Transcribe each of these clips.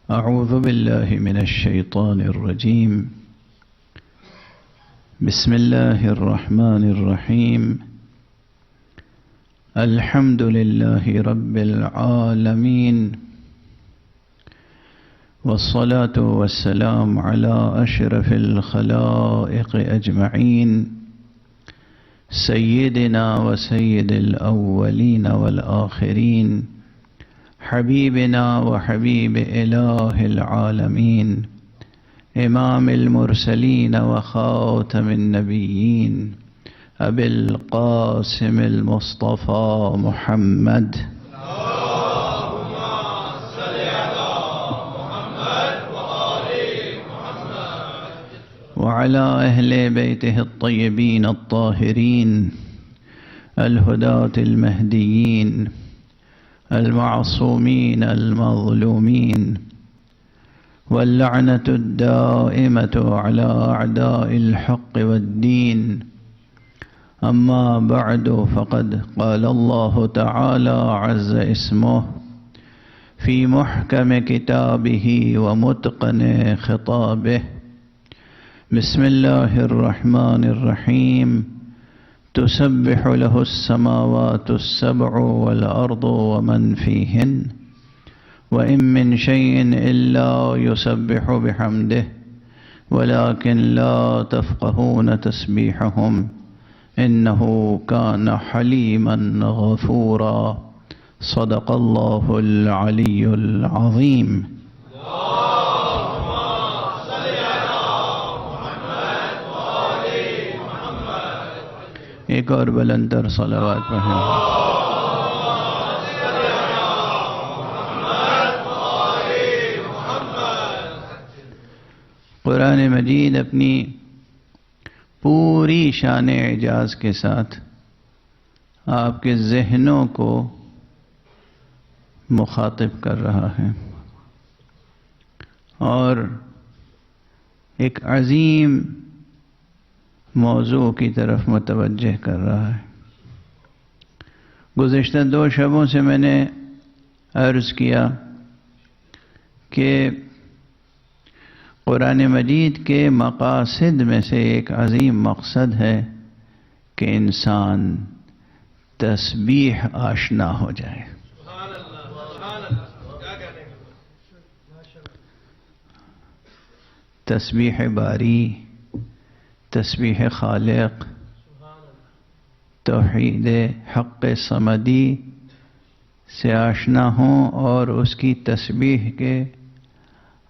أعوذ بالله من الشيطان الرجيم. بسم الله الرحمن الرحيم. الحمد لله رب العالمين، والصلاة والسلام على أشرف الخلائق أجمعين، سيدنا وسيد الأولين والآخرين، حبيبنا وحبيب إله العالمين، إمام المرسلين وخاتم النبيين، أبي القاسم المصطفى محمد، اللهم صل على محمد وآل محمد، وعلى أهل بيته الطيبين الطاهرين الهداة المهديين المعصومين المظلومين، واللعنة الدائمة على أعداء الحق والدين. أما بعد، فقد قال الله تعالى عز اسمه في محكم كتابه ومتقن خطابه: بسم الله الرحمن الرحيم. تسبح له السماوات السبع والأرض ومن فيهن، وإن من شيء إلا يسبح بحمده ولكن لا تفقهون تسبيحهم إنه كان حليما غفورا. صدق الله العلي العظيم. ایک اور بلندر صلوات پڑھیں. قرآن مجید اپنی پوری شان اعجاز کے ساتھ آپ کے ذہنوں کو مخاطب کر رہا ہے اور ایک عظیم موضوع کی طرف متوجہ کر رہا ہے. گزشتہ 2 شبوں سے میں نے عرض کیا کہ قرآن مجید کے مقاصد میں سے ایک عظیم مقصد ہے کہ انسان تسبیح آشنا ہو جائے. تسبیح باری، تسبیح خالق، توحید حق صمدی سے آشنا ہوں اور اس کی تسبیح کے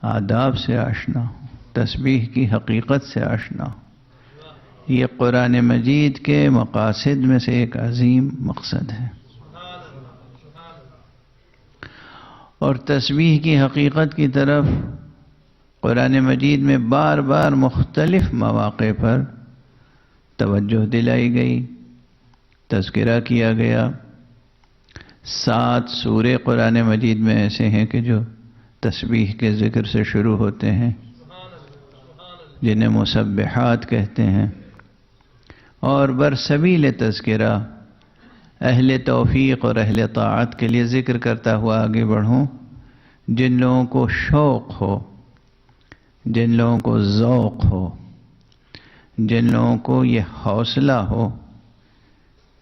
آداب سے آشنا ہوں، تسبیح کی حقیقت سے آشنا ہوں. یہ قرآن مجید کے مقاصد میں سے ایک عظیم مقصد ہے. اور تسبیح کی حقیقت کی طرف قرآن مجید میں بار بار مختلف مواقع پر توجہ دلائی گئی، تذکرہ کیا گیا. 7 سورے قرآن مجید میں ایسے ہیں کہ جو تسبیح کے ذکر سے شروع ہوتے ہیں، جنہیں مسبحات کہتے ہیں. اور برسبیل تذکرہ اہل توفیق اور اہل طاعت کے لیے ذکر کرتا ہوا آگے بڑھوں. جن لوگوں کو شوق ہو، جن لوگوں کو ذوق ہو، جن لوگوں کو یہ حوصلہ ہو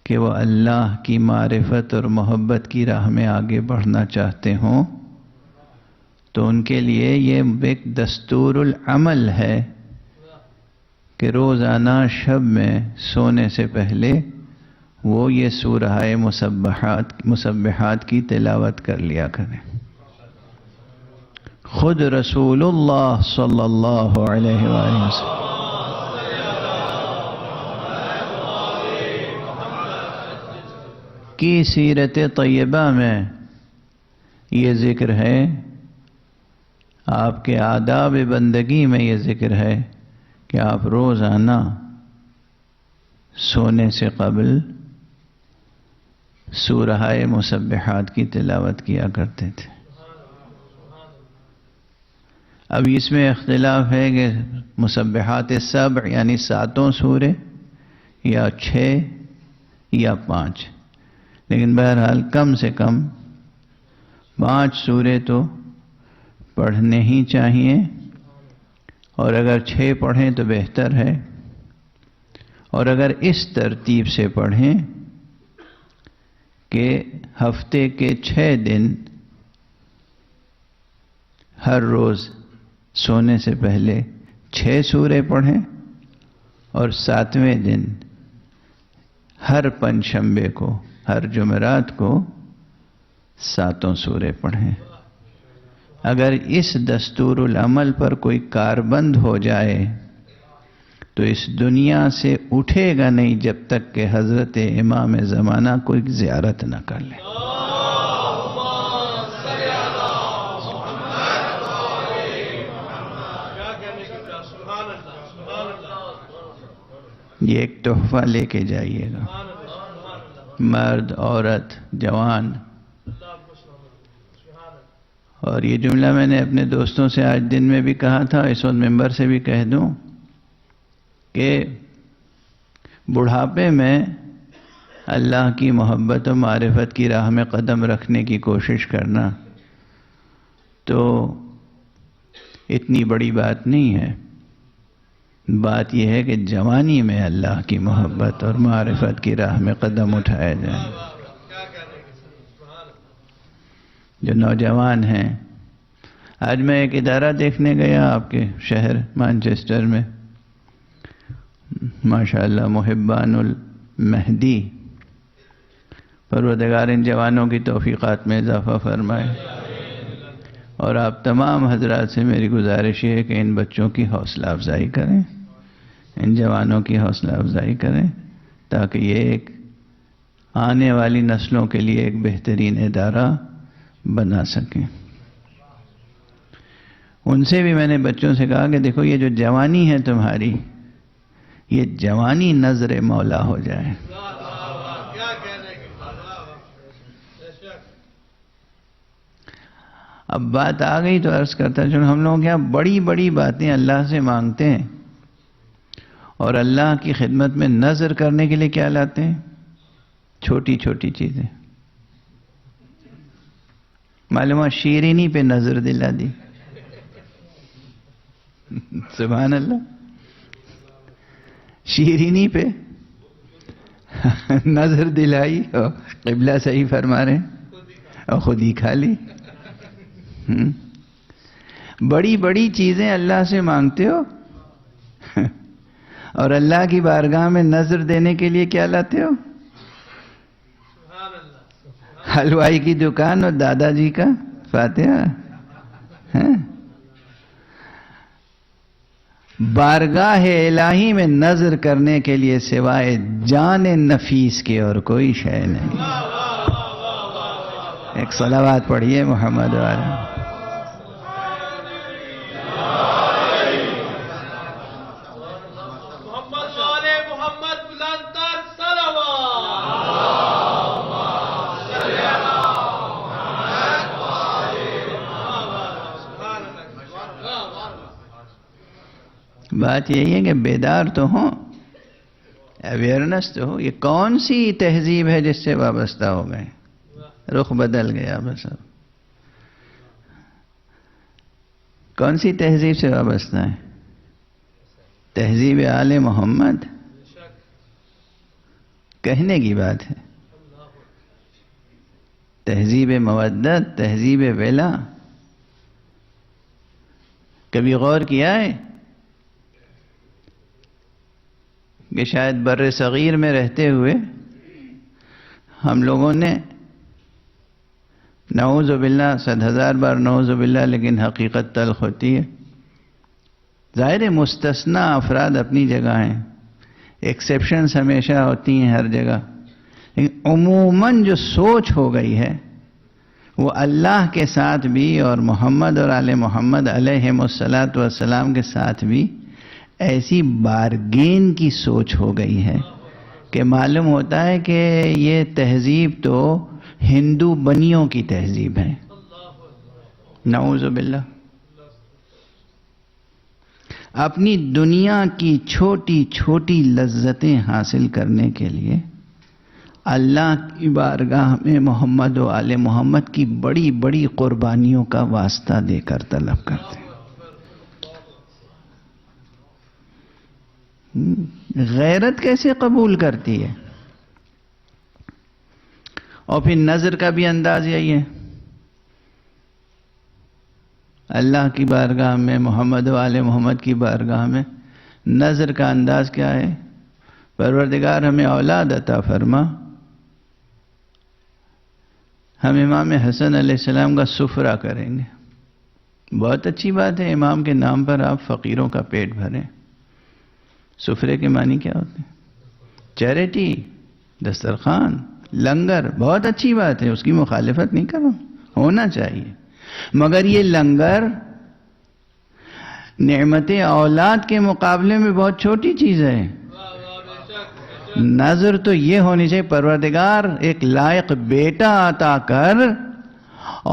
کہ وہ اللہ کی معرفت اور محبت کی راہ میں آگے بڑھنا چاہتے ہوں، تو ان کے لیے یہ ایک دستور العمل ہے کہ روزانہ شب میں سونے سے پہلے وہ یہ سورہ مسبحات کی تلاوت کر لیا کریں. خود رسول اللہ صلی اللہ علیہ وآلہ وسلم کی سیرت طیبہ میں یہ ذکر ہے، آپ کے آداب بندگی میں یہ ذکر ہے کہ آپ روزانہ سونے سے قبل سورہ مسبحات کی تلاوت کیا کرتے تھے. اب اس میں اختلاف ہے کہ مسبحات سبع یعنی 7 سورے یا 6 یا 5، لیکن بہرحال کم سے کم 5 سورے تو پڑھنے ہی چاہیے، اور اگر 6 پڑھیں تو بہتر ہے، اور اگر اس ترتیب سے پڑھیں کہ ہفتے کے 6 دن ہر روز سونے سے پہلے 6 سورے پڑھیں، اور 7ویں دن ہر پنجشنبے کو، ہر جمعرات کو 7 سورے پڑھیں۔ اگر اس دستور العمل پر کوئی کاربند ہو جائے تو اس دنیا سے اٹھے گا نہیں جب تک کہ حضرت امام زمانہ کوئی زیارت نہ کر لے۔ یہ ایک تحفہ لے کے جائیے گا، مرد، عورت، جوان۔ اور یہ جملہ میں نے اپنے دوستوں سے آج دن میں بھی کہا تھا، اس وقت ممبر سے بھی کہہ دوں کہ بڑھاپے میں اللہ کی محبت و معرفت کی راہ میں قدم رکھنے کی کوشش کرنا تو اتنی بڑی بات نہیں ہے۔ بات یہ ہے کہ جوانی میں اللہ کی محبت اور معرفت کی راہ میں قدم اٹھائے جائیں۔ جو نوجوان ہیں، آج میں ایک ادارہ دیکھنے گیا آپ کے شہر مانچسٹر میں، ماشاءاللہ محبان المہدی، پروردگار ان جوانوں کی توفیقات میں اضافہ فرمائے۔ اور آپ تمام حضرات سے میری گزارش ہے کہ ان بچوں کی حوصلہ افزائی کریں، ان جوانوں کی حوصلہ افزائی کریں، تاکہ یہ ایک آنے والی نسلوں کے لیے ایک بہترین ادارہ بنا سکیں۔ ان سے بھی میں نے بچوں سے کہا کہ دیکھو یہ جو جوانی ہے تمہاری، یہ جوانی نظر مولا ہو جائے۔ اب بات آ گئی تو عرض کرتا چلو، ہم لوگ یہاں بڑی بڑی باتیں اللہ سے مانگتے ہیں، اور اللہ کی خدمت میں نظر کرنے کے لیے کیا لاتے ہیں؟ چھوٹی چھوٹی چیزیں۔ معلومہ شیرینی پہ نظر دلا دی، سبحان اللہ، شیرینی پہ نظر دلائی اور قبلہ صحیح فرما رہے ہیں اور خود ہی کھا لی۔ بڑی بڑی چیزیں اللہ سے مانگتے ہو اور اللہ کی بارگاہ میں نظر دینے کے لیے کیا لاتے ہو؟ حلوائی کی دکان اور دادا جی کا فاتحہ۔ بارگاہ الہی میں نظر کرنے کے لیے سوائے جان نفیس کے اور کوئی شے نہیں۔ ایک صلوات پڑھیے محمد والا۔ بات یہی ہے کہ بیدار تو ہوں، اویئرنس تو ہو۔ یہ کون سی تہذیب ہے جس سے وابستہ ہو گئے؟ رخ بدل گیا بس۔ اب کون سی تہذیب سے وابستہ ہے؟ تہذیب آل محمد؟ کہنے کی بات ہے۔ تہذیب مودت، تہذیب ولا، کبھی غور کیا ہے کہ شاید بر صغیر میں رہتے ہوئے ہم لوگوں نے نعوذ باللہ، 100,000 بار نعوذ باللہ، لیکن حقیقت تلخ ہوتی ہے۔ ظاہر مستثنی افراد اپنی جگہ ہیں، ایکسیپشنز ہمیشہ ہوتی ہیں ہر جگہ، لیکن عموماً جو سوچ ہو گئی ہے وہ اللہ کے ساتھ بھی اور محمد اور آل محمد علیہم الصلاۃ والسلام کے ساتھ بھی ایسی بارگین کی سوچ ہو گئی ہے کہ معلوم ہوتا ہے کہ یہ تہذیب تو ہندو بنیوں کی تہذیب ہے، نعوذ باللہ۔ اپنی دنیا کی چھوٹی چھوٹی لذتیں حاصل کرنے کے لیے اللہ کی بارگاہ میں محمد و آل محمد کی بڑی بڑی قربانیوں کا واسطہ دے کر طلب کرتے ہیں۔ غیرت کیسے قبول کرتی ہے؟ اور پھر نظر کا بھی انداز یہی ہے۔ اللہ کی بارگاہ میں، محمد و آل محمد کی بارگاہ میں نظر کا انداز کیا ہے؟ پروردگار ہمیں اولاد عطا فرما، ہم امام حسن علیہ السلام کا سفرہ کریں گے۔ بہت اچھی بات ہے، امام کے نام پر آپ فقیروں کا پیٹ بھریں۔ سفرے کے معنی کیا ہوتے ہیں؟ چیریٹی، دسترخوان، لنگر، بہت اچھی بات ہے، اس کی مخالفت نہیں کر رہا ہوں، ہونا چاہیے، مگر یہ لنگر نعمت اولاد کے مقابلے میں بہت چھوٹی چیز ہے۔ نظر تو یہ ہونی چاہیے، پروردگار ایک لائق بیٹا عطا کر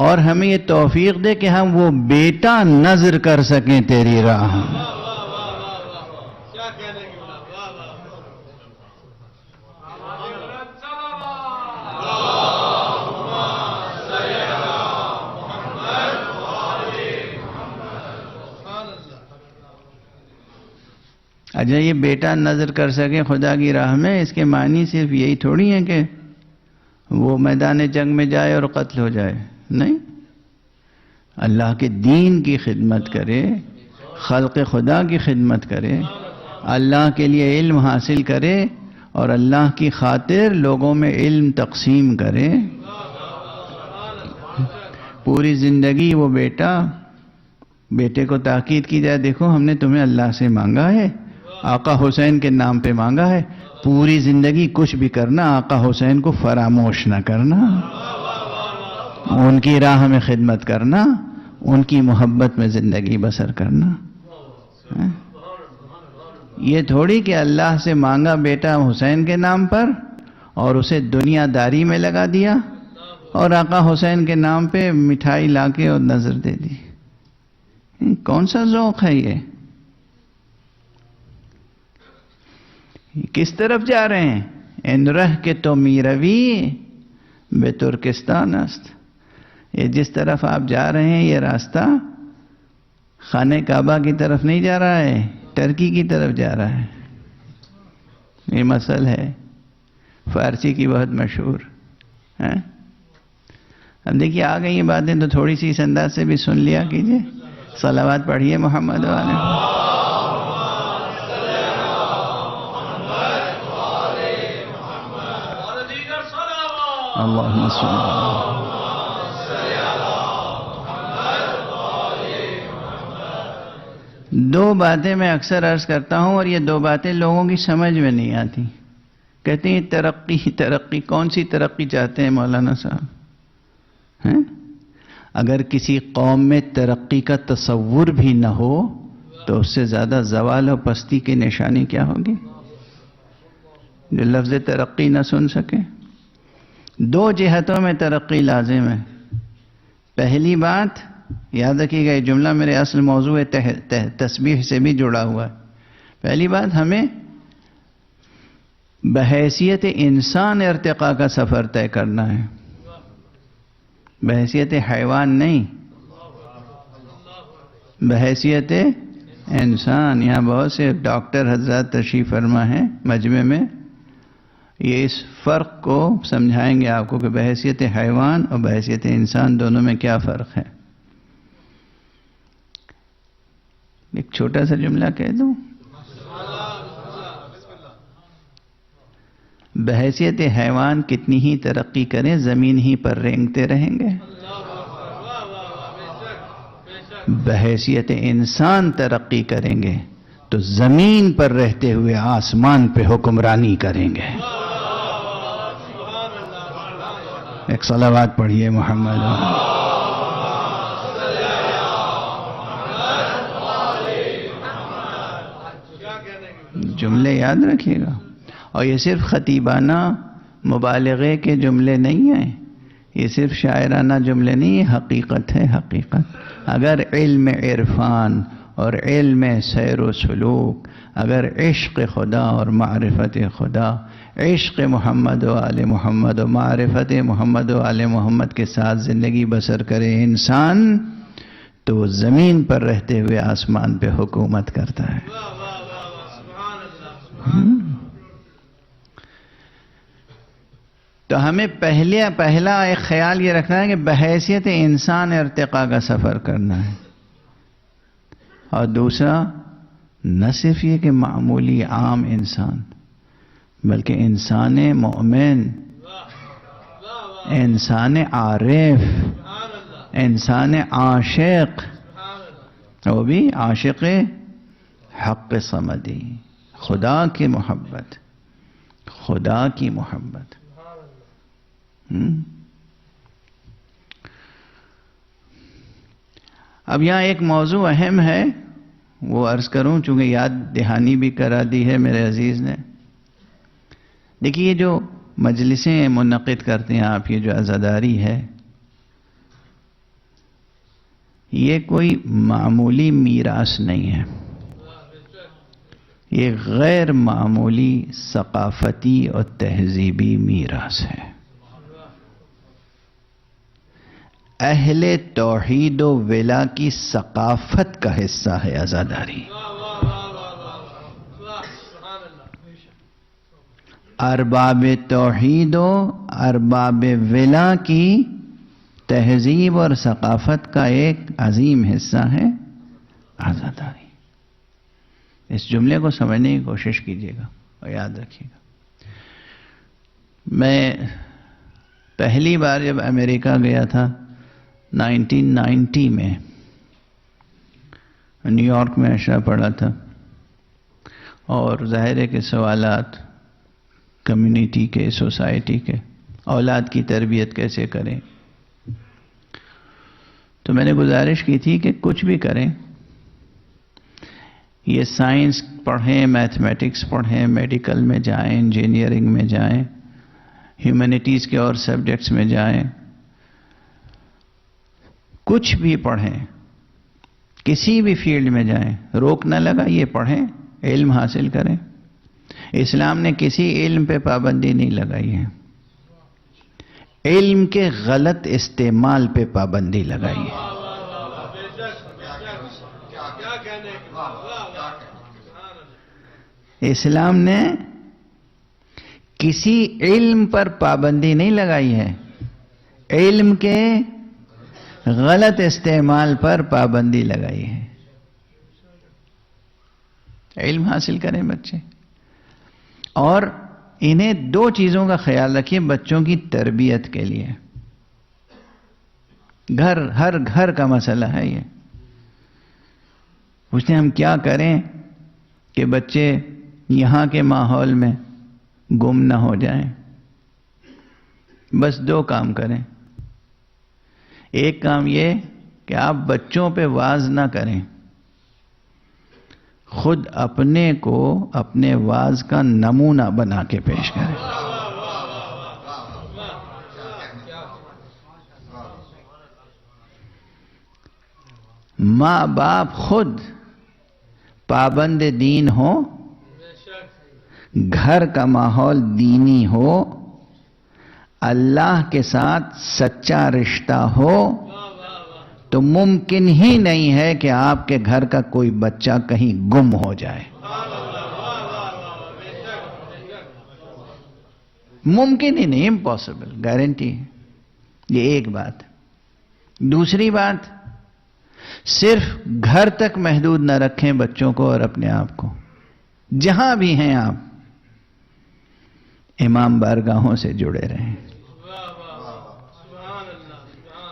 اور ہمیں یہ توفیق دے کہ ہم وہ بیٹا نظر کر سکیں تیری راہ میں۔ اچھا، یہ بیٹا نظر کر سکے خدا کی راہ میں، اس کے معنی صرف یہی تھوڑی ہے کہ وہ میدان جنگ میں جائے اور قتل ہو جائے، نہیں، اللہ کے دین کی خدمت کرے، خلق خدا کی خدمت کرے، اللہ کے لیے علم حاصل کرے اور اللہ کی خاطر لوگوں میں علم تقسیم کرے۔ پوری زندگی وہ بیٹے کو تاکید کی جائے، دیکھو ہم نے تمہیں اللہ سے مانگا ہے، آقا حسین کے نام پہ مانگا ہے، پوری زندگی کچھ بھی کرنا، آقا حسین کو فراموش نہ کرنا، ان کی راہ میں خدمت کرنا، ان کی محبت میں زندگی بسر کرنا۔ یہ تھوڑی کہ اللہ سے مانگا بیٹا حسین کے نام پر اور اسے دنیا داری میں لگا دیا اور آقا حسین کے نام پہ مٹھائی لا کے اور نظر دے دی۔ کون سا ذوق ہے یہ؟ کس طرف جا رہے ہیں؟ ان رہ کے تو میروی بے ترکستان است۔ یہ جس طرف آپ جا رہے ہیں یہ راستہ خانہ کعبہ کی طرف نہیں جا رہا ہے، ٹرکی کی طرف جا رہا ہے۔ یہ مسئلہ ہے فارسی کی بہت مشہور ہے۔ اب دیکھیے آ گئی یہ باتیں تو تھوڑی سی اس انداز سے بھی سن لیا کیجئے۔ صلوات پڑھیے محمد والے۔ اللہم صلی اللہ۔ دو باتیں میں اکثر عرض کرتا ہوں اور یہ دو باتیں لوگوں کی سمجھ میں نہیں آتی۔ کہتے ہیں ترقی، کون سی ترقی چاہتے ہیں مولانا صاحب؟ اگر کسی قوم میں ترقی کا تصور بھی نہ ہو تو اس سے زیادہ زوال و پستی کی نشانی کیا ہوگی؟ جو لفظ ترقی نہ سن سکے۔ دو جہتوں میں ترقی لازم ہے۔ پہلی بات یاد رکھیے گا، یہ جملہ میرے اصل موضوع تسبیح سے بھی جڑا ہوا ہے۔ پہلی بات، ہمیں بحیثیت انسان ارتقاء کا سفر طے کرنا ہے، بحیثیت حیوان نہیں، بحیثیت انسان۔ یہاں بہت سے ڈاکٹر حضرات تشریف فرما ہیں مجمع میں، یہ اس فرق کو سمجھائیں گے آپ کو کہ بحیثیت حیوان اور بحیثیت انسان دونوں میں کیا فرق ہے۔ ایک چھوٹا سا جملہ کہہ دوں، بحیثیت حیوان کتنی ہی ترقی کریں زمین ہی پر رینگتے رہیں گے، بحیثیت انسان ترقی کریں گے تو زمین پر رہتے ہوئے آسمان پہ حکمرانی کریں گے۔ ایک صلوات پڑھیے محمد۔ جملے یاد رکھیے گا، اور یہ صرف خطیبانہ مبالغے کے جملے نہیں ہیں، یہ صرف شاعرانہ جملے نہیں ہیں، حقیقت ہے، حقیقت۔ اگر علم عرفان اور علم سیر و سلوک، اگر عشق خدا اور معرفت خدا عشق محمد و آل محمد و معرفت محمد و آل محمد کے ساتھ زندگی بسر کرے انسان تو وہ زمین پر رہتے ہوئے آسمان پہ حکومت کرتا ہے. تو ہمیں پہلا ایک خیال یہ رکھنا ہے کہ بحیثیت انسان ارتقاء کا سفر کرنا ہے، اور دوسرا نہ صرف یہ کہ معمولی عام انسان، بلکہ انسان مومن، انسان عارف، انسان عاشق، وہ بھی عاشق حق صمدی، خدا کی محبت، خدا کی محبت. اب یہاں ایک موضوع اہم ہے، وہ عرض کروں چونکہ یاد دہانی بھی کرا دی ہے میرے عزیز نے. دیکھیے یہ جو مجلسیں منعقد کرتے ہیں آپ، یہ جو عزاداری ہے، یہ کوئی معمولی میراث نہیں ہے، یہ غیر معمولی ثقافتی اور تہذیبی میراث ہے. اہل توحید و ولا کی ثقافت کا حصہ ہے عزاداری. ارباب توحید و ارباب ولا کی تہذیب اور ثقافت کا ایک عظیم حصہ ہے عزاداری. اس جملے کو سمجھنے کی کوشش کیجیے گا اور یاد رکھیے گا. میں پہلی بار جب امریکہ گیا تھا 1990 میں، نیو یارک میں عشاء پڑھا تھا، اور ظاہر ہے کہ سوالات کمیونٹی کے، سوسائٹی کے، اولاد کی تربیت کیسے کریں، تو میں نے گزارش کی تھی کہ کچھ بھی کریں، یہ سائنس پڑھیں، میتھمیٹکس پڑھیں، میڈیکل میں جائیں، انجینئرنگ میں جائیں، ہیومینٹیز کے اور سبجیکٹس میں جائیں، کچھ بھی پڑھیں، کسی بھی فیلڈ میں جائیں، روک نہ لگا، یہ پڑھیں، علم حاصل کریں. اسلام نے کسی علم پہ پابندی نہیں لگائی ہے، علم کے غلط استعمال پہ پابندی لگائی ہے. اسلام نے کسی علم پر پابندی نہیں لگائی ہے، علم کے غلط استعمال پر پابندی لگائی ہے. علم حاصل کریں بچے، اور انہیں دو چیزوں کا خیال رکھیے بچوں کی تربیت کے لیے. ہر گھر کا مسئلہ ہے یہ. پوچھتے ہیں ہم کیا کریں کہ بچے یہاں کے ماحول میں گم نہ ہو جائیں. بس دو کام کریں. ایک کام یہ کہ آپ بچوں پہ واز نہ کریں، خود اپنے کو اپنے واز کا نمونہ بنا کے پیش کریں. ماں باپ خود پابند دین ہو، گھر کا ماحول دینی ہو، اللہ کے ساتھ سچا رشتہ ہو، تو ممکن ہی نہیں ہے کہ آپ کے گھر کا کوئی بچہ کہیں گم ہو جائے. ممکن ہی نہیں، امپاسبل، گارنٹی ہے. یہ ایک بات. دوسری بات، صرف گھر تک محدود نہ رکھیں بچوں کو اور اپنے آپ کو. جہاں بھی ہیں آپ امام بارگاہوں سے جڑے رہیں.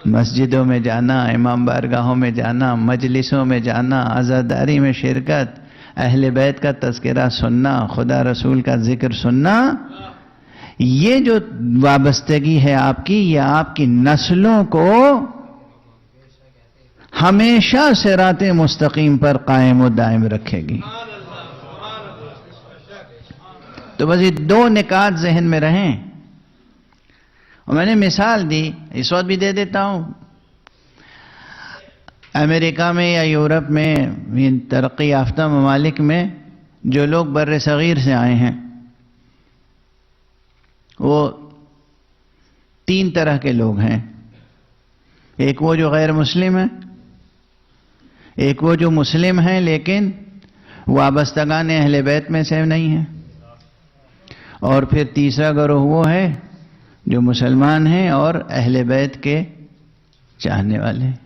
مسجدوں میں جانا، امام بارگاہوں میں جانا، مجلسوں میں جانا، عزاداری میں شرکت، اہل بیت کا تذکرہ سننا، خدا رسول کا ذکر سننا، یہ جو وابستگی ہے آپ کی، یہ آپ کی نسلوں کو ہمیشہ صراط مستقیم پر قائم و دائم رکھے گی. تو بس یہ دو نکات ذہن میں رہیں. اور میں نے مثال دی، اس وقت بھی دے دیتا ہوں. امریکہ میں یا یورپ میں، ان ترقی یافتہ ممالک میں جو لوگ بر صغیر سے آئے ہیں، وہ 3 طرح کے لوگ ہیں. ایک وہ جو غیر مسلم ہیں، ایک وہ جو مسلم ہیں لیکن وابستگان اہل بیت میں سے نہیں ہیں، اور پھر تیسرا گروہ وہ ہے جو مسلمان ہیں اور اہل بیت کے چاہنے والے ہیں.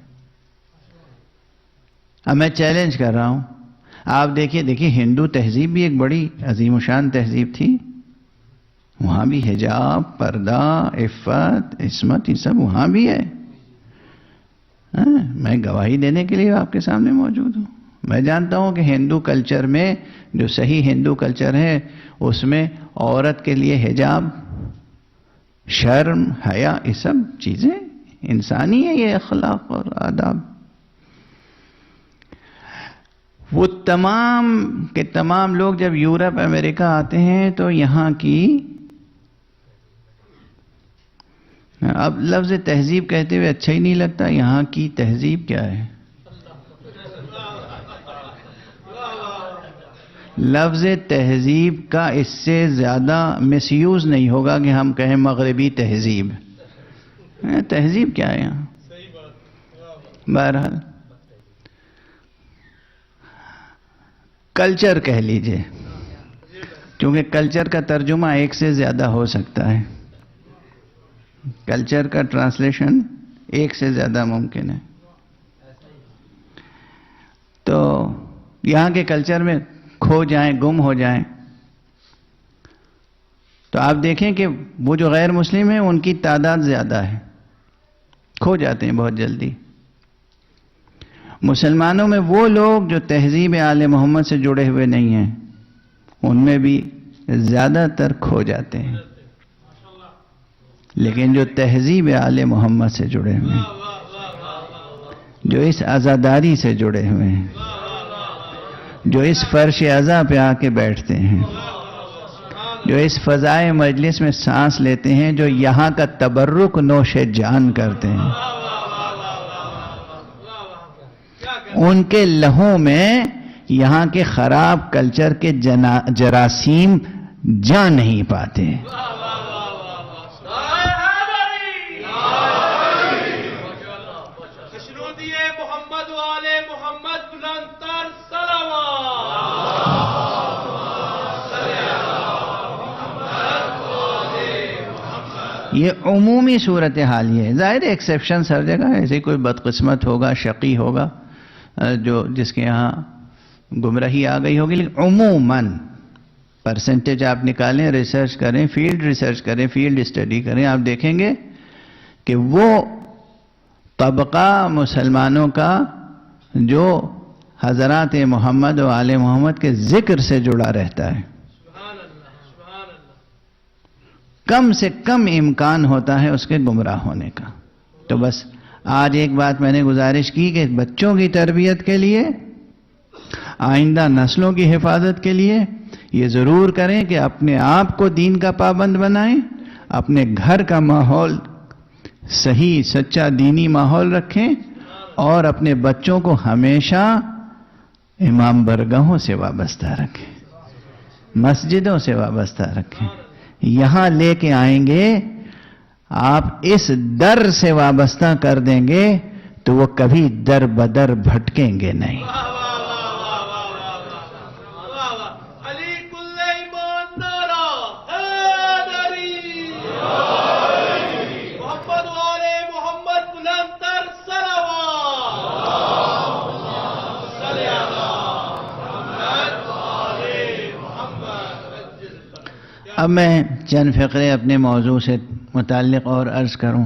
اب میں چیلنج کر رہا ہوں، آپ دیکھیے ہندو تہذیب بھی ایک بڑی عظیم الشان تہذیب تھی. وہاں بھی حجاب، پردہ، عفت، عصمت، یہ سب وہاں بھی ہے. میں گواہی دینے کے لیے آپ کے سامنے موجود ہوں. میں جانتا ہوں کہ ہندو کلچر میں جو صحیح ہندو کلچر ہے اس میں عورت کے لیے حجاب، شرم، حیا، یہ سب چیزیں انسانی ہیں، یہ اخلاق اور آداب. وہ تمام کے تمام لوگ جب یورپ امریکہ آتے ہیں تو یہاں کی، اب لفظ تہذیب کہتے ہوئے اچھا ہی نہیں لگتا، یہاں کی تہذیب کیا ہے؟ لفظ تہذیب کا اس سے زیادہ مس یوز نہیں ہوگا کہ ہم کہیں مغربی تہذیب. تہذیب کیا ہے یہاں؟ بہرحال کلچر کہہ لیجئے، کیونکہ کلچر کا ترجمہ ایک سے زیادہ ہو سکتا ہے. کلچر کا ٹرانسلیشن ایک سے زیادہ ممکن ہے. تو یہاں کے کلچر میں کھو جائیں، گم ہو جائیں، تو آپ دیکھیں کہ وہ جو غیر مسلم ہیں ان کی تعداد زیادہ ہے، کھو جاتے ہیں بہت جلدی. مسلمانوں میں وہ لوگ جو تہذیب آل محمد سے جڑے ہوئے نہیں ہیں ان میں بھی زیادہ تر کھو جاتے ہیں. لیکن جو تہذیب آل محمد سے جڑے ہوئے ہیں، جو اس عزاداری سے جڑے ہوئے ہیں، جو اس فرش عزا پہ آ کے بیٹھتے ہیں، جو اس فضائے مجلس میں سانس لیتے ہیں، جو یہاں کا تبرک نوش جان کرتے ہیں، ان کے لہو میں یہاں کے خراب کلچر کے جراثیم جا نہیں پاتے. یہ عمومی صورتحال یہ ہے. ظاہر ایکسیپشن ہر جگہ ہے، ایسے کوئی بدقسمت ہوگا، شقی ہوگا جس کے یہاں گمراہی آ گئی ہوگی، لیکن عموماً پرسنٹیج آپ نکالیں، ریسرچ کریں، فیلڈ ریسرچ کریں، فیلڈ اسٹڈی کریں، آپ دیکھیں گے کہ وہ طبقہ مسلمانوں کا جو حضرات محمد و آل محمد کے ذکر سے جڑا رہتا ہے، کم سے کم امکان ہوتا ہے اس کے گمراہ ہونے کا. تو بس آج ایک بات میں نے گزارش کی کہ بچوں کی تربیت کے لیے، آئندہ نسلوں کی حفاظت کے لیے یہ ضرور کریں کہ اپنے آپ کو دین کا پابند بنائیں، اپنے گھر کا ماحول صحیح سچا دینی ماحول رکھیں، اور اپنے بچوں کو ہمیشہ امام برگاہوں سے وابستہ رکھیں، مسجدوں سے وابستہ رکھیں. یہاں لے کے آئیں گے، آپ اس در سے وابستہ کر دیں گے تو وہ کبھی در بدر بھٹکیں گے نہیں. اب میں چند فقرے اپنے موضوع سے متعلق اور عرض کروں،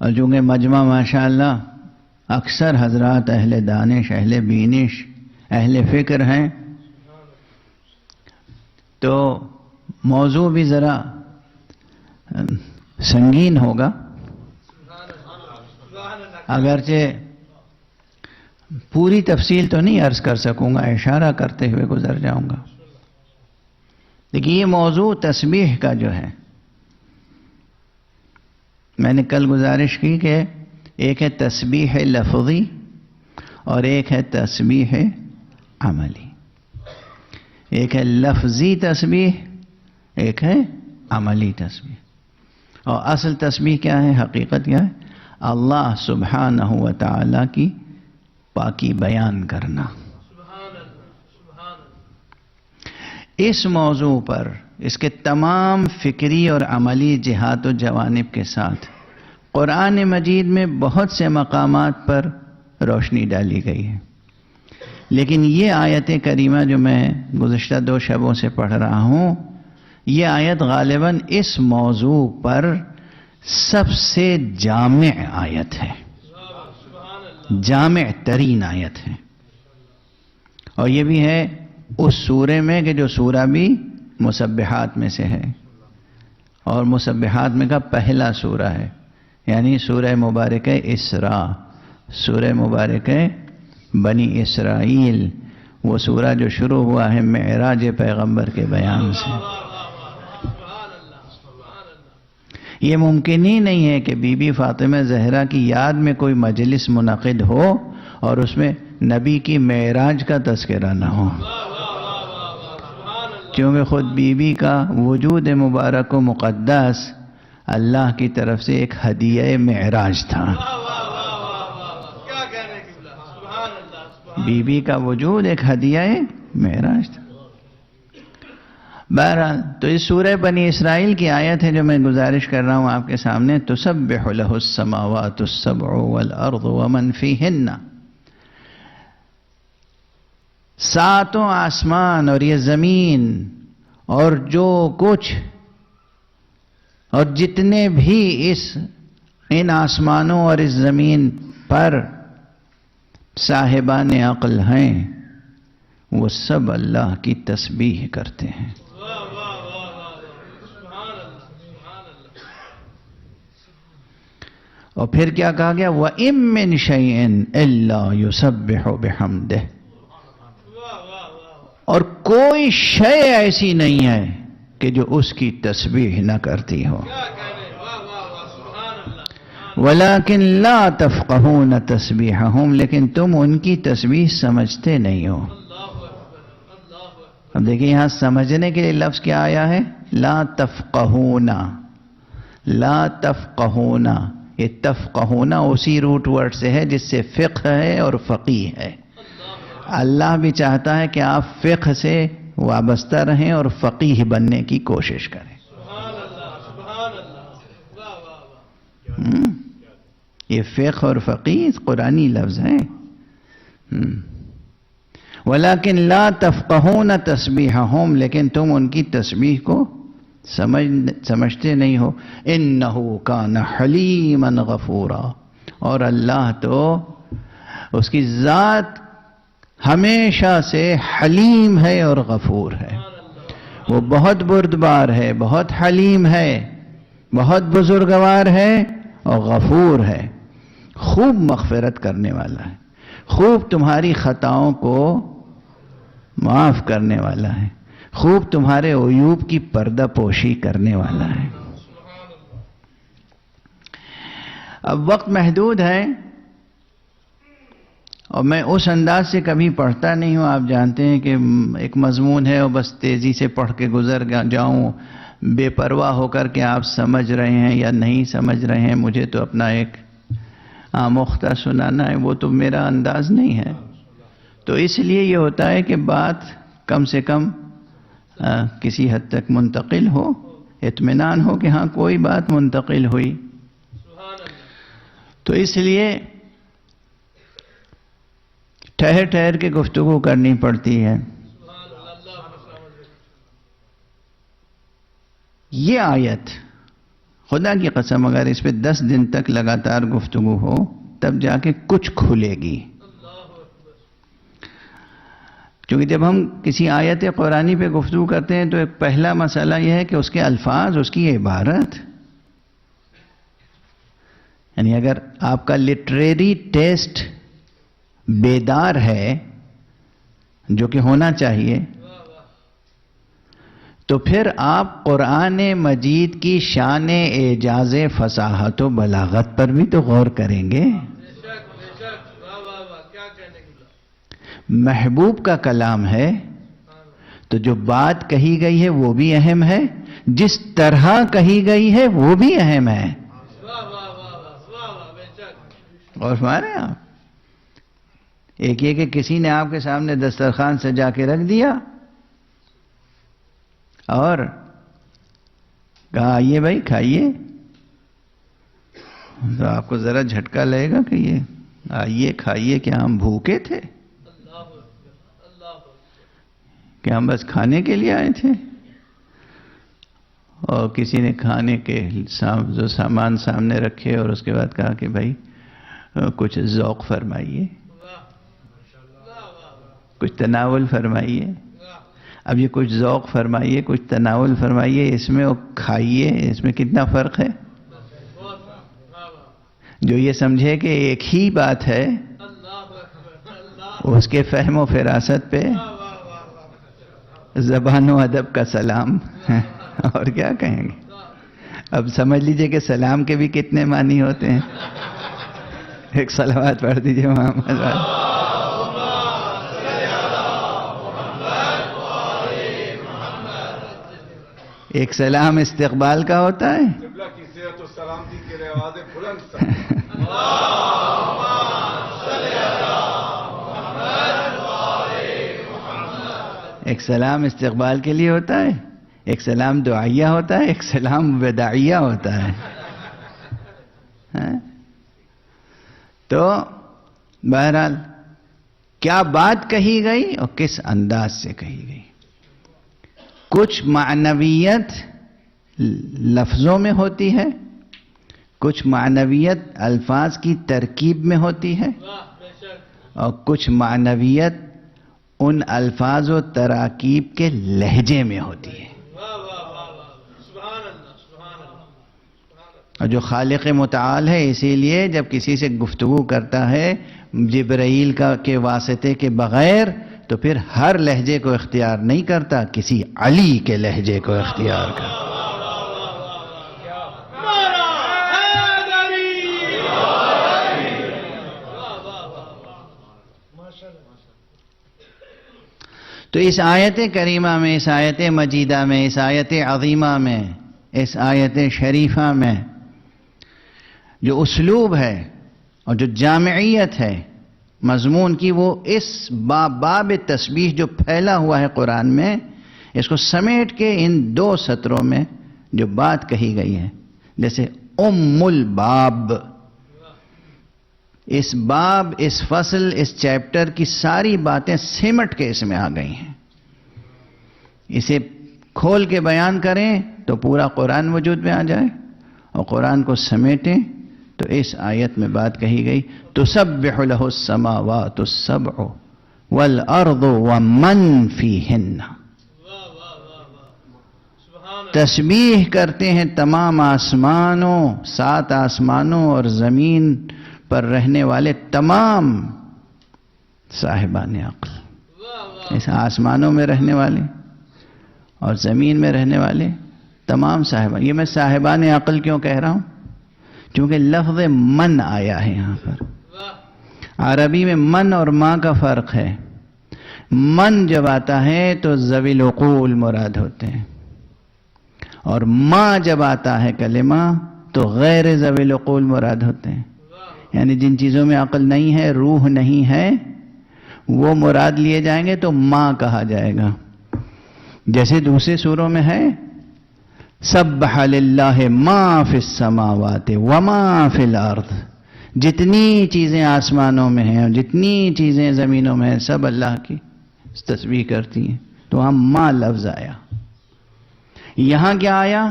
اور چونکہ مجمع ماشاءاللہ اکثر حضرات اہل دانش، اہل بینش، اہل فکر ہیں، تو موضوع بھی ذرا سنگین ہوگا، اگرچہ پوری تفصیل تو نہیں عرض کر سکوں گا، اشارہ کرتے ہوئے گزر جاؤں گا. دیکھیے یہ موضوع تسبیح کا جو ہے، میں نے کل گزارش کی کہ ایک ہے تسبیح لفظی اور ایک ہے تسبیح عملی. ایک ہے لفظی تسبیح، ایک ہے عملی تسبیح. اور اصل تسبیح کیا ہے؟ حقیقت کیا ہے؟ اللہ سبحانہ و تعالی کی پاکی بیان کرنا. اس موضوع پر اس کے تمام فکری اور عملی جہات و جوانب کے ساتھ قرآن مجید میں بہت سے مقامات پر روشنی ڈالی گئی ہے. لیکن یہ آیت کریمہ جو میں گزشتہ 2 شبوں سے پڑھ رہا ہوں، یہ آیت غالباً اس موضوع پر سب سے جامع آیت ہے، جامع ترین آیت ہے. اور یہ بھی ہے اس سورے میں کہ جو سورہ بھی مسبحات میں سے ہے، اور مسبحات میں کا پہلا سورہ ہے، یعنی سورہ مبارکہ اسراء، سورہ مبارکہ بنی اسرائیل، وہ سورہ جو شروع ہوا ہے معراج پیغمبر کے بیان سے. یہ ممکن ہی نہیں ہے کہ بی بی فاطمہ زہرا کی یاد میں کوئی مجلس منعقد ہو اور اس میں نبی کی معراج کا تذکرہ نہ ہو، کیونکہ خود بی بی کا وجود مبارک و مقدس اللہ کی طرف سے ایک ہدیہ معراج تھا. بی بی کا وجود ایک ہدیہ معراج تھا. بہرحال تو اس سورہ بنی اسرائیل کی آیت ہے جو میں گزارش کر رہا ہوں آپ کے سامنے. تسبح لہ السماوات السبع والارض ومن فیہن، 7 آسمان اور یہ زمین اور جو کچھ اور جتنے بھی ان آسمانوں اور اس زمین پر صاحبان عقل ہیں، وہ سب اللہ کی تسبیح کرتے ہیں. اور پھر کیا کہا گیا؟ وَإِن مِّن شَيْءٍ إِلَّا يُسَبِّحُ بِحَمْدِهِ، اور کوئی شے ایسی نہیں ہے کہ جو اس کی تسبیح نہ کرتی ہو. وَلَكِنْ لَا تَفْقَهُونَ تَسْبِيحَهُمْ، لیکن تم ان کی تسبیح سمجھتے نہیں ہو. اب دیکھیں یہاں سمجھنے کے لیے لفظ کیا آیا ہے؟ لا تفقہون، لا تفقہون. یہ تفقہون اسی روٹ ورڈ سے ہے جس سے فقہ ہے اور فقیہ ہے. اللہ بھی چاہتا ہے کہ آپ فقہ سے وابستہ رہیں اور فقیہ بننے کی کوشش کریں. یہ فقہ اور فقیہ قرآنی لفظ ہیں. وَلَكِنْ لَا تَفْقَهُونَ تَسْبِيحَهُمْ، لیکن تم ان کی تسبیح کو سمجھتے نہیں ہو. إِنَّهُ كَانَ حَلِيمًا غَفُورًا، اور اللہ تو اس کی ذات ہمیشہ سے حلیم ہے اور غفور ہے. وہ بہت بردبار ہے، بہت حلیم ہے، بہت بزرگوار ہے اور غفور ہے. خوب مغفرت کرنے والا ہے، خوب تمہاری خطاؤں کو معاف کرنے والا ہے، خوب تمہارے عیوب کی پردہ پوشی کرنے والا ہے. اب وقت محدود ہے اور میں اس انداز سے کبھی پڑھتا نہیں ہوں. آپ جانتے ہیں کہ ایک مضمون ہے اور بس تیزی سے پڑھ کے گزر جاؤں بے پرواہ ہو کر کہ آپ سمجھ رہے ہیں یا نہیں سمجھ رہے ہیں. مجھے تو اپنا ایک آموختہ سنانا ہے، وہ تو میرا انداز نہیں ہے. تو اس لیے یہ ہوتا ہے کہ بات کم سے کم کسی حد تک منتقل ہو، اطمینان ہو کہ ہاں کوئی بات منتقل ہوئی. تو اس لیے ٹھہر ٹھہر کے گفتگو کرنی پڑتی ہے. یہ آیت خدا کی قسم اگر اس پہ 10 دن تک لگاتار گفتگو ہو تب جا کے کچھ کھلے گی. کیونکہ جب ہم کسی آیت قرآنی پہ گفتگو کرتے ہیں تو ایک پہلا مسئلہ یہ ہے کہ اس کے الفاظ، اس کی عبارت، یعنی اگر آپ کا لٹریری ٹیسٹ بیدار ہے جو کہ ہونا چاہیے تو پھر آپ قرآن مجید کی شان اعجاز فصاحت و بلاغت پر بھی تو غور کریں گے. محبوب کا کلام ہے تو جو بات کہی گئی ہے وہ بھی اہم ہے، جس طرح کہی گئی ہے وہ بھی اہم ہے. اور ہمارے آپ ایک یہ کہ کسی نے آپ کے سامنے دسترخوان سجا کے رکھ دیا اور کہا آئیے بھائی کھائیے، تو آپ کو ذرا جھٹکا لگے گا کہ یہ آئیے کھائیے، کیا ہم بھوکے تھے؟ کہ ہم بس کھانے کے لیے آئے تھے؟ اور کسی نے کھانے کے جو سامان سامنے رکھے اور اس کے بعد کہا کہ بھائی کچھ ذوق فرمائیے، کچھ تناول فرمائیے. اب یہ کچھ ذوق فرمائیے، کچھ تناول فرمائیے، اس میں اور کھائیے، اس میں کتنا فرق ہے؟ جو یہ سمجھے کہ ایک ہی بات ہے اس کے فہم و فراست پہ زبان و ادب کا سلام. اور کیا کہیں گے؟ اب سمجھ لیجئے کہ سلام کے بھی کتنے معنی ہوتے ہیں. ایک صلوات پڑھ دیجئے محمد. ایک سلام استقبال کا ہوتا ہے، قبلہ کی صحت و سلامتی کے لیے آواز بلند ایک سلام استقبال کے لیے ہوتا ہے، ایک سلام دعائیہ ہوتا ہے، ایک سلام وداعیہ ہوتا ہے. تو بہرحال کیا بات کہی گئی اور کس انداز سے کہی گئی. کچھ معنویت لفظوں میں ہوتی ہے، کچھ معنویت الفاظ کی ترکیب میں ہوتی ہے، اور کچھ معنویت ان الفاظ و تراکیب کے لہجے میں ہوتی ہے. اور جو خالق متعال ہے اسی لیے جب کسی سے گفتگو کرتا ہے جبرائیل کے واسطے کے بغیر تو پھر ہر لہجے کو اختیار نہیں کرتا، کسی علی کے لہجے کو اختیار کرتا. تو اس آیت کریمہ میں، اس آیت مجیدہ میں، اس آیت عظیمہ میں، اس آیت شریفہ میں جو اسلوب ہے اور جو جامعیت ہے مضمون کی، وہ اس باب تسبیح جو پھیلا ہوا ہے قرآن میں، اس کو سمیٹ کے ان 2 سطروں میں جو بات کہی گئی ہے، جیسے ام الباب، اس باب، اس فصل، اس چیپٹر کی ساری باتیں سمٹ کے اس میں آ گئی ہیں. اسے کھول کے بیان کریں تو پورا قرآن وجود میں آ جائے، اور قرآن کو سمیٹیں تو اس آیت میں بات کہی گئی تسبح له السماوات السبع والارض ومن فیہن. تسبیح کرتے ہیں تمام آسمانوں، 7 آسمانوں اور زمین پر رہنے والے تمام صاحبان عقل. اس آسمانوں میں رہنے والے اور زمین میں رہنے والے تمام صاحبان. یہ میں صاحبان عقل کیوں کہہ رہا ہوں؟ کیونکہ لفظ من آیا ہے یہاں پر. عربی میں من اور ماں کا فرق ہے. من جب آتا ہے تو ذوی العقول مراد ہوتے ہیں، اور ماں جب آتا ہے کلمہ تو غیر ذوی العقول مراد ہوتے ہیں. یعنی جن چیزوں میں عقل نہیں ہے، روح نہیں ہے، وہ مراد لیے جائیں گے تو ماں کہا جائے گا. جیسے دوسرے سوروں میں ہے سبح للہ ما فی السماوات وما فی الارض، جتنی چیزیں آسمانوں میں ہیں اور جتنی چیزیں زمینوں میں ہیں سب اللہ کی تسبیح کرتی ہیں. تو وہاں ما لفظ آیا. یہاں کیا آیا؟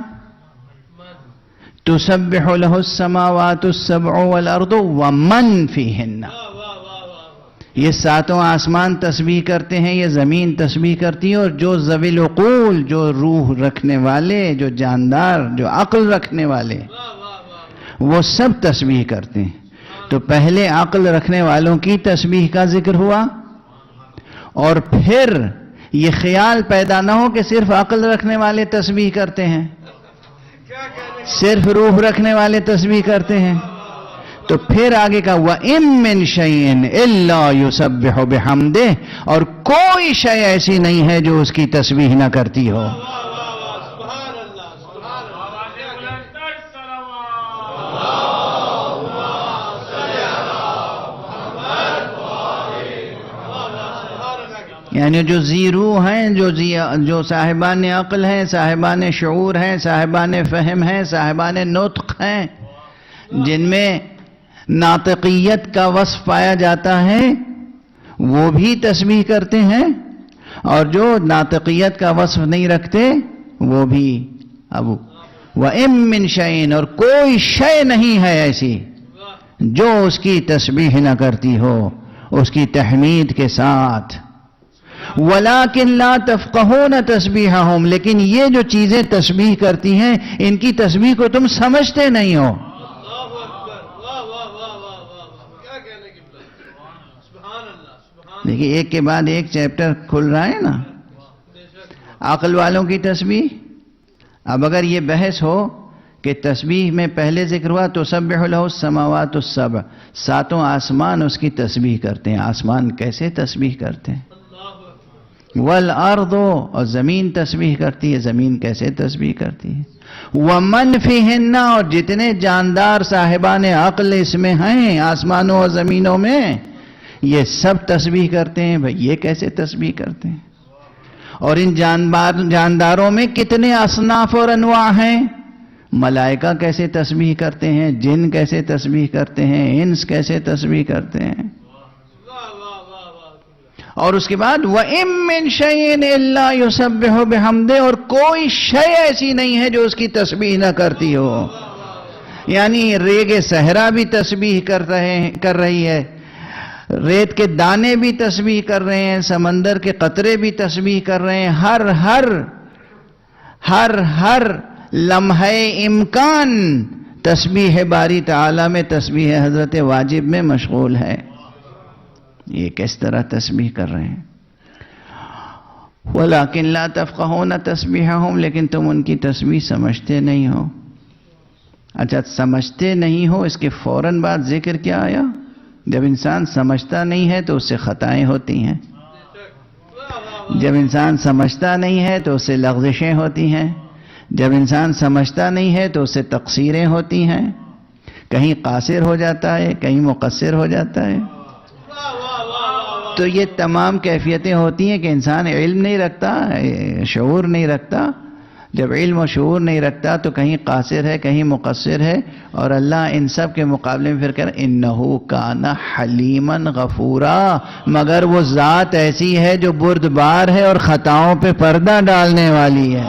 تسبح له السماوات السبع والارض ومن فیہن. یہ 7 آسمان تسبیح کرتے ہیں، یہ زمین تسبیح کرتی ہے، اور جو ذوی العقول، جو روح رکھنے والے، جو جاندار، جو عقل رکھنے والے، وہ سب تسبیح کرتے ہیں. تو پہلے عقل رکھنے والوں کی تسبیح کا ذکر ہوا، اور پھر یہ خیال پیدا نہ ہو کہ صرف عقل رکھنے والے تسبیح کرتے ہیں، صرف روح رکھنے والے تسبیح کرتے ہیں. تو پھر آگے کا وَإِن مِّن شَيْءٍ إِلَّا يُسَبِّحُ بِحَمْدِهِ، اور کوئی شے ایسی نہیں ہے جو اس کی تسبیح نہ کرتی ہو. یعنی جو زیرو ہیں، جو صاحبان عقل ہیں، صاحبان شعور ہیں، صاحبان فہم ہیں، صاحبان نطق ہیں، جن میں ناطقیت کا وصف پایا جاتا ہے، وہ بھی تسبیح کرتے ہیں، اور جو ناطقیت کا وصف نہیں رکھتے وہ بھی. اب وَإِن مِّن شَيْءٍ، اور کوئی شے نہیں ہے ایسی جو اس کی تسبیح نہ کرتی ہو اس کی تحمید کے ساتھ. وَلَٰكِن لَا تَفْقَهُونَ تَسْبِيحَهُمْ، لیکن یہ جو چیزیں تسبیح کرتی ہیں ان کی تسبیح کو تم سمجھتے نہیں ہو. دیکھیے ایک کے بعد ایک چیپٹر کھل رہا ہے نا. عقل والوں کی تسبیح. اب اگر یہ بحث ہو کہ تسبیح میں پہلے ذکر ہوا تسبح لہ السماوات السبع، ساتوں آسمان اس کی تسبیح کرتے ہیں. آسمان کیسے تسبیح کرتے ہیں؟ والارض، اور زمین تسبیح کرتی ہے. زمین کیسے تسبیح کرتی ہے؟ ومن فیہن، اور جتنے جاندار صاحبان عقل اس میں ہیں آسمانوں اور زمینوں میں، یہ سب تسبیح کرتے ہیں. بھئی یہ کیسے تسبیح کرتے ہیں؟ اور ان جانداروں میں کتنے اصناف اور انواع ہیں. ملائکہ کیسے تسبیح کرتے ہیں، جن کیسے تسبیح کرتے ہیں، انس کیسے تسبیح کرتے ہیں. اور اس کے بعد وَإِن مِّن شَيْءٍ إِلَّا يُسَبِّحُ بِحَمْدِهِ، اور کوئی شے ایسی نہیں ہے جو اس کی تسبیح نہ کرتی ہو. یعنی ریگ صحرا بھی تسبیح کر رہی ہے، ریت کے دانے بھی تسبیح کر رہے ہیں، سمندر کے قطرے بھی تسبیح کر رہے ہیں. ہر لمحہ امکان تسبیح باری تعالی میں، تسبیح حضرت واجب میں مشغول ہے. یہ کس طرح تسبیح کر رہے ہیں؟ وَلَٰكِن لَا تَفْقَهُونَ تَسْبِيحَهُمْ، لیکن تم ان کی تسبیح سمجھتے نہیں ہو. اچھا سمجھتے نہیں ہو، اس کے فوراً بعد ذکر کیا آیا؟ جب انسان سمجھتا نہیں ہے تو اس سے خطائیں ہوتی ہیں. جب انسان سمجھتا نہیں ہے تو اس سے لغزشیں ہوتی ہیں. جب انسان سمجھتا نہیں ہے تو اس سے تقصیریں ہوتی ہیں. کہیں قاصر ہو جاتا ہے، کہیں مقصر ہو جاتا ہے. تو یہ تمام کیفیتیں ہوتی ہیں کہ انسان علم نہیں رکھتا، شعور نہیں رکھتا. جب علم و شعور نہیں رکھتا تو کہیں قاصر ہے، کہیں مقصر ہے. اور اللہ ان سب کے مقابلے میں پھر کہہ رہا انہو کان حلیما غفورا، مگر وہ ذات ایسی ہے جو بردبار ہے اور خطاؤں پہ پردہ ڈالنے والی ہے.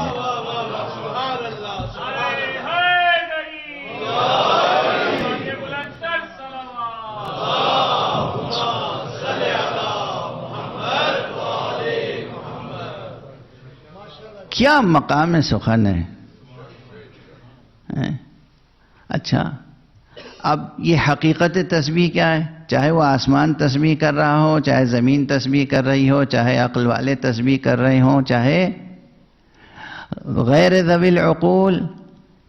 کیا مقام سخن ہے. اچھا اب یہ حقیقت تسبیح کیا ہے؟ چاہے وہ آسمان تسبیح کر رہا ہو، چاہے زمین تسبیح کر رہی ہو، چاہے عقل والے تسبیح کر رہے ہوں، چاہے غیر ذوی العقول،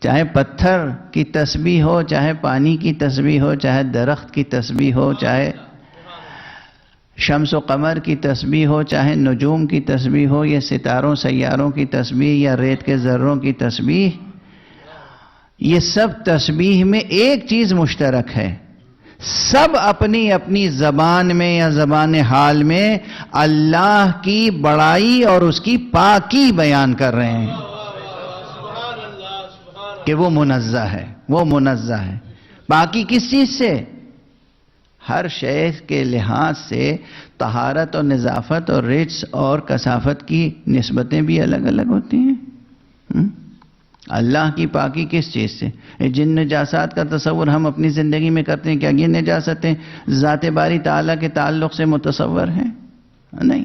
چاہے پتھر کی تسبیح ہو، چاہے پانی کی تسبیح ہو، چاہے درخت کی تسبیح ہو، چاہے شمس و قمر کی تسبیح ہو، چاہے نجوم کی تسبیح ہو، یا ستاروں سیاروں کی تسبیح، یا ریت کے ذروں کی تسبیح، یہ سب تسبیح میں ایک چیز مشترک ہے. سب اپنی اپنی زبان میں یا زبان حال میں اللہ کی بڑائی اور اس کی پاکی بیان کر رہے ہیں کہ وہ منزہ ہے، وہ منزہ ہے. باقی کس چیز سے؟ ہر شے کے لحاظ سے طہارت اور نظافت اور رجس اور کثافت کی نسبتیں بھی الگ الگ ہوتی ہیں. اللہ کی پاکی کس چیز سے؟ جن نجاسات کا تصور ہم اپنی زندگی میں کرتے ہیں، کیا یہ نجاستیں ذات باری تعالیٰ کے تعلق سے متصور ہیں؟ نہیں.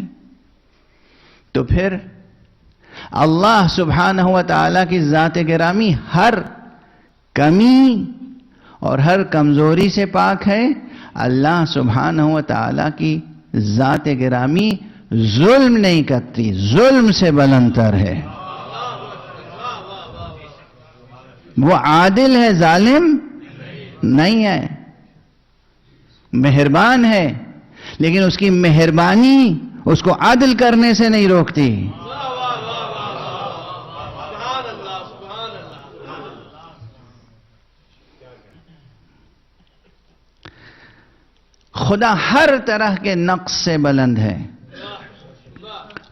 تو پھر اللہ سبحانہ و تعالیٰ کی ذات گرامی ہر کمی اور ہر کمزوری سے پاک ہے. اللہ سبحانہ و تعالیٰ کی ذات گرامی ظلم نہیں کرتی، ظلم سے بلند تر ہے. وہ عادل ہے، ظالم نہیں ہے. مہربان ہے، لیکن اس کی مہربانی اس کو عدل کرنے سے نہیں روکتی. خدا ہر طرح کے نقص سے بلند ہے.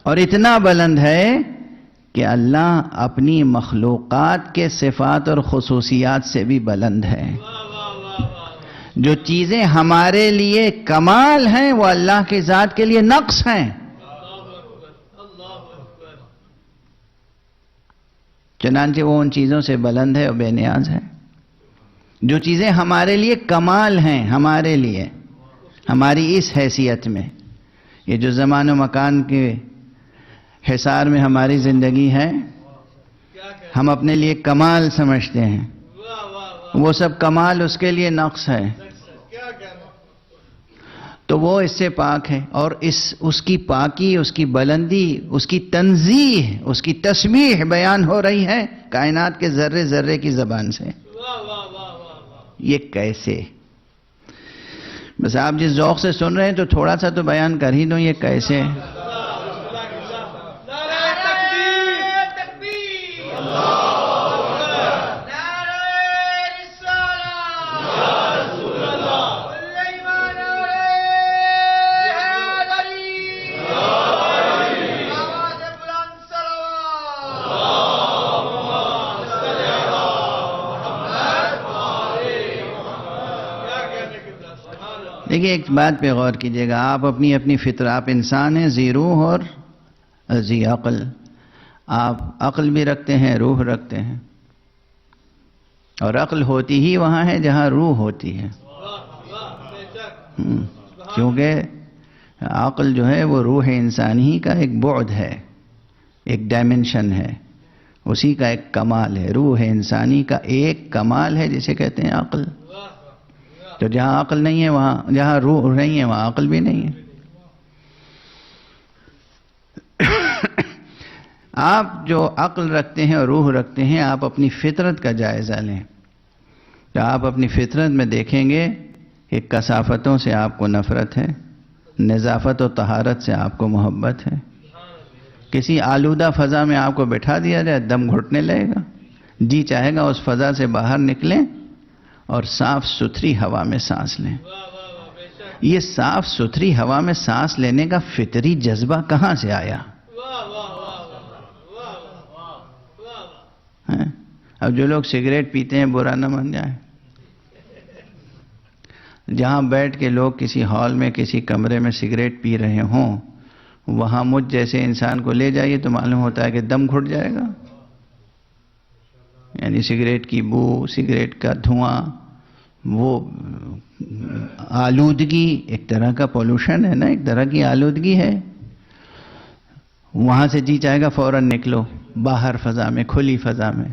اور اتنا بلند ہے کہ اللہ اپنی مخلوقات کے صفات اور خصوصیات سے بھی بلند ہے. جو چیزیں ہمارے لیے کمال ہیں وہ اللہ کی ذات کے لیے نقص ہیں. چنانچہ وہ ان چیزوں سے بلند ہے اور بے نیاز ہے. جو چیزیں ہمارے لیے کمال ہیں، ہمارے لیے، ہماری اس حیثیت میں، یہ جو زمان و مکان کے حصار میں ہماری زندگی ہے، ہم اپنے لیے کمال سمجھتے ہیں، وہ سب کمال اس کے لیے نقص ہے. تو وہ اس سے پاک ہے، اور اس کی پاکی، اس کی بلندی، اس کی تنزیہ، اس کی تسبیح بیان ہو رہی ہے کائنات کے ذرے ذرے کی زبان سے. یہ کیسے؟ بس آپ جس ذوق سے سن رہے ہیں تو تھوڑا سا تو بیان کر ہی دوں. یہ کیسے؟ دیکھیے ایک بات پہ غور کیجئے گا. آپ اپنی فطرت، آپ انسان ہیں ذی روح اور ذی عقل. آپ عقل بھی رکھتے ہیں، روح رکھتے ہیں، اور عقل ہوتی ہی وہاں ہے جہاں روح ہوتی ہے. کیونکہ عقل جو ہے وہ روح انسانی کا ایک بعد ہے، ایک ڈائمنشن ہے، اسی کا ایک کمال ہے. روح انسانی کا ایک کمال ہے جسے کہتے ہیں عقل. تو جہاں عقل نہیں ہے، وہاں جہاں روح نہیں ہے وہاں عقل بھی نہیں ہے. آپ جو عقل رکھتے ہیں اور روح رکھتے ہیں، آپ اپنی فطرت کا جائزہ لیں. تو آپ اپنی فطرت میں دیکھیں گے کہ کثافتوں سے آپ کو نفرت ہے، نظافت و طہارت سے آپ کو محبت ہے. کسی آلودہ فضا میں آپ کو بٹھا دیا جائے، دم گھٹنے لگے گا، جی چاہے گا اس فضا سے باہر نکلیں اور صاف ستھری ہوا میں سانس لیں. یہ صاف ستھری ہوا میں سانس لینے کا فطری جذبہ کہاں سے آیا؟ اب جو لوگ سگریٹ پیتے ہیں برا نہ مان جائیں. جہاں بیٹھ کے لوگ کسی ہال میں، کسی کمرے میں سگریٹ پی رہے ہوں، وہاں مجھ جیسے انسان کو لے جائیے تو معلوم ہوتا ہے کہ دم گھٹ جائے گا. یعنی سگریٹ کی بو، سگریٹ کا دھواں، وہ آلودگی ایک طرح کا پولوشن ہے نا، ایک طرح کی آلودگی ہے. وہاں سے جی چاہے گا فوراً نکلو باہر فضا میں، کھلی فضا میں،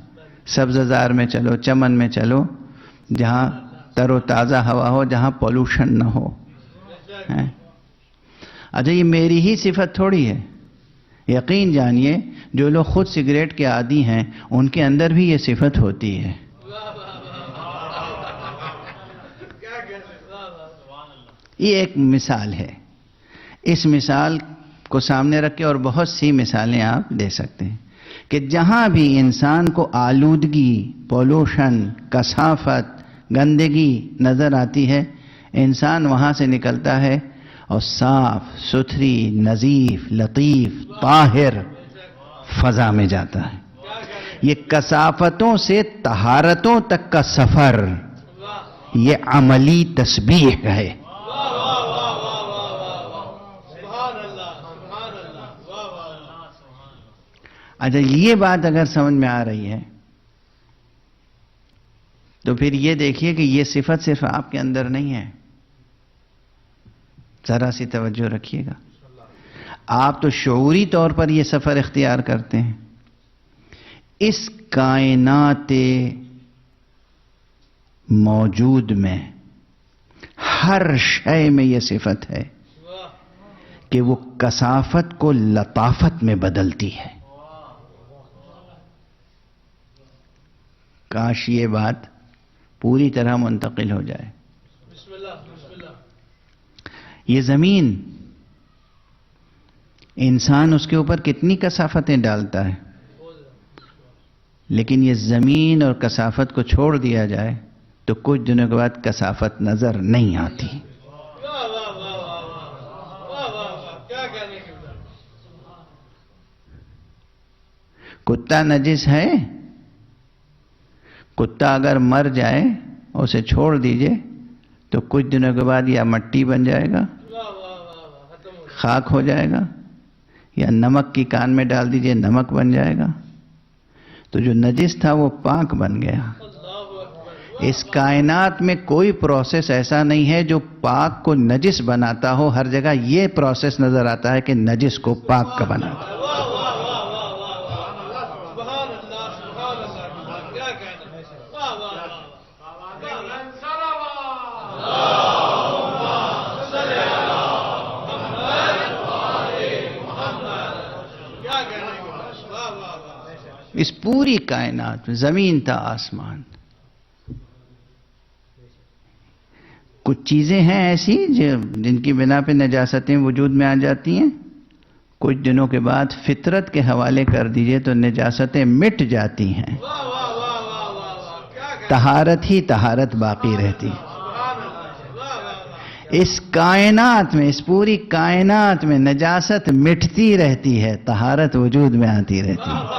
سبززار میں چلو، چمن میں چلو، جہاں تر و تازہ ہوا ہو، جہاں پولوشن نہ ہو. اچھا یہ میری ہی صفت تھوڑی ہے. یقین جانیے جو لوگ خود سگریٹ کے عادی ہیں ان کے اندر بھی یہ صفت ہوتی ہے. یہ ایک مثال ہے. اس مثال کو سامنے رکھ کے اور بہت سی مثالیں آپ دے سکتے ہیں کہ جہاں بھی انسان کو آلودگی، پولوشن، کثافت، گندگی نظر آتی ہے، انسان وہاں سے نکلتا ہے اور صاف ستھری، نظیف، لطیف، طاہر فضا میں جاتا ہے. یہ کثافتوں سے طہارتوں تک کا سفر، یہ عملی تسبیح ہے. اچھا یہ بات اگر سمجھ میں آ رہی ہے تو پھر یہ دیکھیے کہ یہ صفت صرف آپ کے اندر نہیں ہے. ذرا سی توجہ رکھیے گا. آپ تو شعوری طور پر یہ سفر اختیار کرتے ہیں. اس کائنات موجود میں ہر شے میں یہ صفت ہے کہ وہ کثافت کو لطافت میں بدلتی ہے. کاش یہ بات پوری طرح منتقل ہو جائے. یہ زمین، انسان اس کے اوپر کتنی کثافتیں ڈالتا ہے، لیکن یہ زمین اور کثافت کو چھوڑ دیا جائے تو کچھ دنوں کے بعد کثافت نظر نہیں آتی. کتا نجس ہے؟ کتا اگر مر جائے اسے چھوڑ دیجئے تو کچھ دنوں کے بعد یا مٹی بن جائے گا، خاک ہو جائے گا، یا نمک کی کان میں ڈال دیجئے نمک بن جائے گا۔ تو جو نجس تھا وہ پاک بن گیا۔ اس کائنات میں کوئی پروسیس ایسا نہیں ہے جو پاک کو نجس بناتا ہو۔ ہر جگہ یہ پروسیس نظر آتا ہے کہ نجس کو پاک کا بناتا ہے۔ اس پوری کائنات زمین تا آسمان کچھ چیزیں ہیں ایسی جن کی بنا پہ نجاستیں وجود میں آ جاتی ہیں، کچھ دنوں کے بعد فطرت کے حوالے کر دیجئے تو نجاستیں مٹ جاتی ہیں، طہارت ہی طہارت باقی رہتی۔ اس کائنات میں، اس پوری کائنات میں نجاست مٹتی رہتی ہے، طہارت وجود میں آتی رہتی ہے۔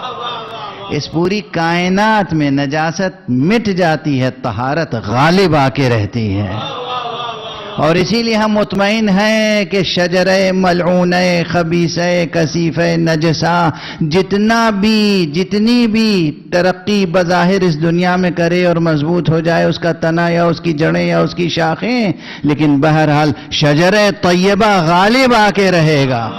اس پوری کائنات میں نجاست مٹ جاتی ہے، طہارت غالب آ کے رہتی ہے۔ اور اسی لیے ہم مطمئن ہیں کہ شجرہ ملعونہ خبیثہ کثیفہ نجسہ جتنی بھی ترقی بظاہر اس دنیا میں کرے اور مضبوط ہو جائے، اس کا تنا یا اس کی جڑیں یا اس کی شاخیں، لیکن بہرحال شجرہ طیبہ غالب آ کے رہے گا۔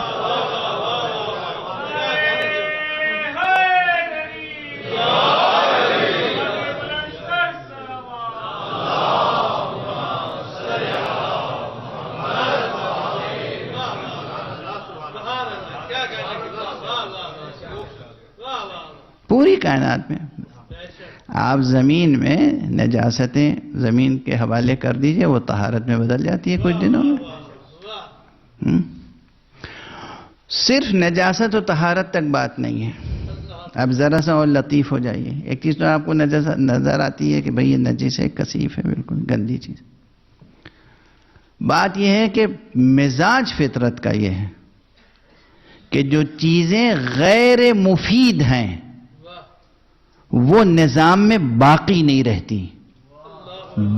پوری کائنات میں آپ زمین میں نجاستیں زمین کے حوالے کر دیجئے، وہ طہارت میں بدل جاتی ہے کچھ دنوں میں۔ صرف نجاست و طہارت تک بات نہیں ہے، اب ذرا سا اور لطیف ہو جائیے۔ ایک چیز تو آپ کو نظر آتی ہے کہ بھئی یہ نجس ہے، کثیف ہے، بالکل گندی چیز۔ بات یہ ہے کہ مزاج فطرت کا یہ ہے کہ جو چیزیں غیر مفید ہیں وہ نظام میں باقی نہیں رہتی،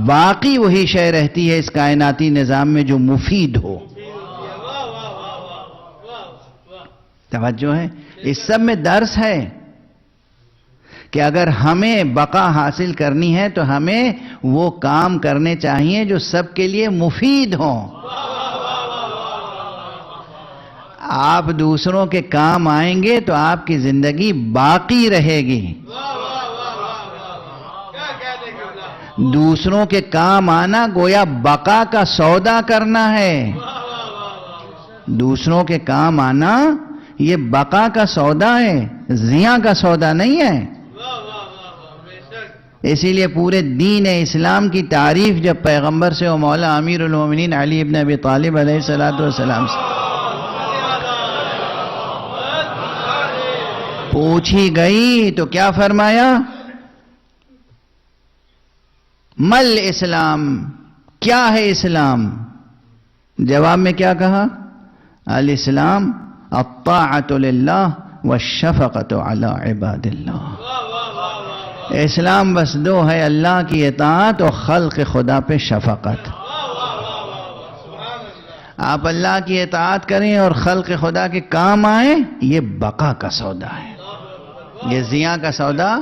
باقی وہی شے رہتی ہے اس کائناتی نظام میں جو مفید ہو۔ توجہ ہے، اس سب میں درس ہے کہ اگر ہمیں بقا حاصل کرنی ہے تو ہمیں وہ کام کرنے چاہیے جو سب کے لیے مفید ہوں۔ آپ دوسروں کے کام آئیں گے تو آپ کی زندگی باقی رہے گی۔ دوسروں کے کام آنا گویا بقا کا سودا کرنا ہے۔ دوسروں کے کام آنا یہ بقا کا سودا ہے، زیاں کا سودا نہیں ہے۔ اسی لیے پورے دین اسلام کی تعریف جب پیغمبر سے و مولا امیر المومنین علی ابن ابی طالب علیہ السلام سے پوچھی گئی تو کیا فرمایا؟ مل اسلام، کیا ہے اسلام؟ جواب میں کیا کہا؟ الاسلام الطاعت للہ والشفقت علی عباد اللہ۔ اسلام بس دو ہے، اللہ کی اطاعت اور خلق خدا پہ شفقت۔ آپ اللہ کی اطاعت کریں اور خلق خدا کے کام آئیں، یہ بقا کا سودا ہے، یہ زیاں کا سودا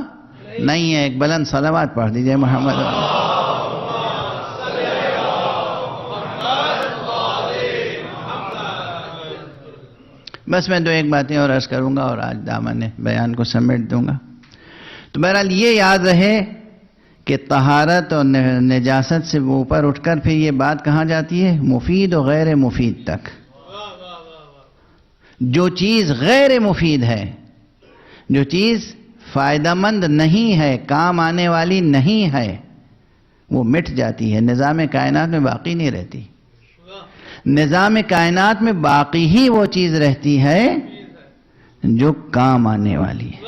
نہیں ہے۔ ایک بلند صلوات پڑھ دیجئے محمد۔ بس میں دو ایک باتیں اور عرض کروں گا اور آج دامن بیان کو سمیٹ دوں گا۔ تو بہرحال یہ یاد رہے کہ طہارت اور نجاست سے اوپر اٹھ کر پھر یہ بات کہاں جاتی ہے؟ مفید و غیر مفید تک۔ جو چیز غیر مفید ہے، جو چیز فائدہ مند نہیں ہے، کام آنے والی نہیں ہے، وہ مٹ جاتی ہے، نظام کائنات میں باقی نہیں رہتی۔ نظام کائنات میں باقی ہی وہ چیز رہتی ہے جو کام آنے والی ہے۔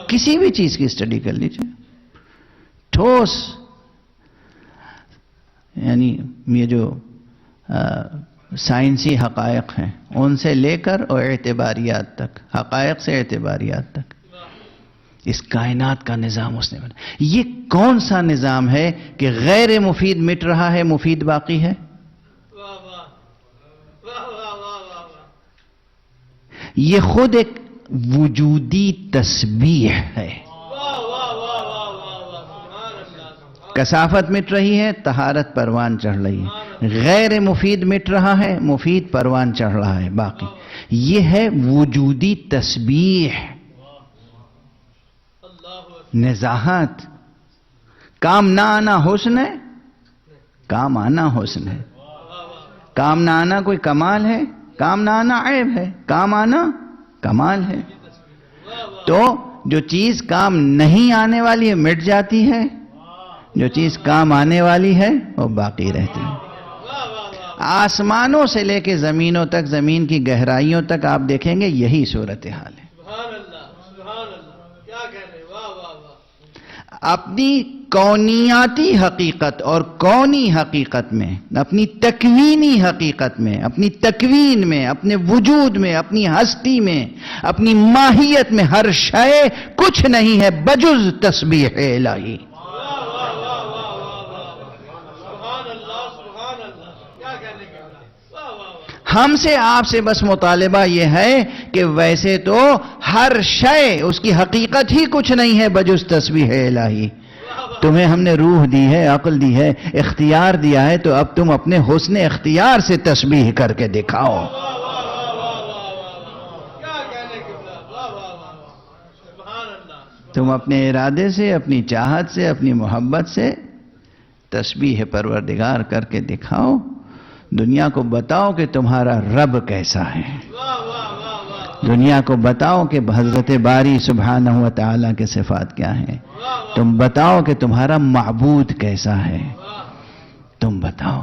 کسی بھی چیز کی اسٹڈی کر لیجئے، ٹھوس یعنی یہ جو سائنسی حقائق ہیں ان سے لے کر اور اعتباریات تک، حقائق سے اعتباریات تک، اس کائنات کا نظام اس نے بنایا. یہ کون سا نظام ہے کہ غیر مفید مٹ رہا ہے، مفید باقی ہے؟ یہ خود ایک وجودی تسبیح ہے. کثافت مٹ رہی ہے، طہارت پروان چڑھ رہی ہے. غیر مفید مٹ رہا ہے، مفید پروان چڑھ رہا ہے باقی. یہ ہے وجودی تسبیح، نزاہت. کام نہ آنا حسن ہے، کام آنا حسن ہے. کام نہ آنا کوئی کمال ہے، کام نہ آنا عیب ہے، کام آنا کمال ہے. تو جو چیز کام نہیں آنے والی ہے مٹ جاتی ہے، جو چیز کام آنے والی ہے وہ باقی رہتی ہے. آسمانوں سے لے کے زمینوں تک، زمین کی گہرائیوں تک آپ دیکھیں گے یہی صورتحال ہے. اپنی کونیاتی حقیقت اور کونی حقیقت میں، اپنی تکوینی حقیقت میں، اپنی تکوین میں، اپنے وجود میں، اپنی ہستی میں، اپنی ماہیت میں ہر شے کچھ نہیں ہے بجز تسبیح الہی. ہم سے آپ سے بس مطالبہ یہ ہے کہ ویسے تو ہر شے اس کی حقیقت ہی کچھ نہیں ہے بجز تسبیح الہی. تمہیں ہم نے روح دی ہے، عقل دی ہے، اختیار دیا ہے، تو اب تم اپنے حسن اختیار سے تسبیح کر کے دکھاؤ. تم اپنے ارادے سے، اپنی چاہت سے، اپنی محبت سے تسبیح پروردگار کر کے دکھاؤ. دنیا کو بتاؤ کہ تمہارا رب کیسا ہے. دنیا کو بتاؤ کہ حضرت باری سبحانہ و تعالیٰ کے صفات کیا ہیں. تم بتاؤ کہ تمہارا معبود کیسا ہے. تم بتاؤ.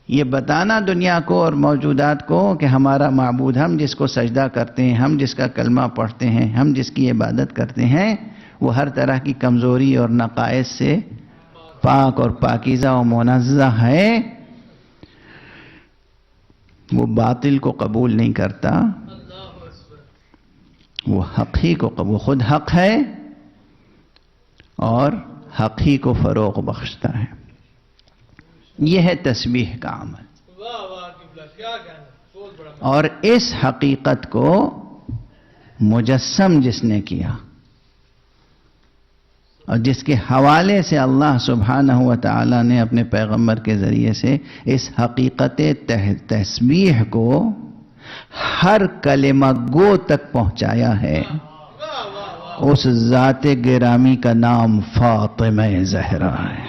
یہ بتانا دنیا کو اور موجودات کو کہ ہمارا معبود، ہم جس کو سجدہ کرتے ہیں، ہم جس کا کلمہ پڑھتے ہیں، ہم جس کی عبادت کرتے ہیں، وہ ہر طرح کی کمزوری اور نقائص سے پاک اور پاکیزہ و منزہ ہے. وہ باطل کو قبول نہیں کرتا، وہ حق ہی کو قبول، خود حق ہے اور حق ہی کو فروغ بخشتا ہے. یہ ہے تسبیح کا عمل. اور اس حقیقت کو مجسم جس نے کیا اور جس کے حوالے سے اللہ سبحانہ و تعالی نے اپنے پیغمبر کے ذریعے سے اس حقیقت تسبیح کو ہر کلمہ گو تک پہنچایا ہے، اس ذات گرامی کا نام فاطمہ زہرا ہے.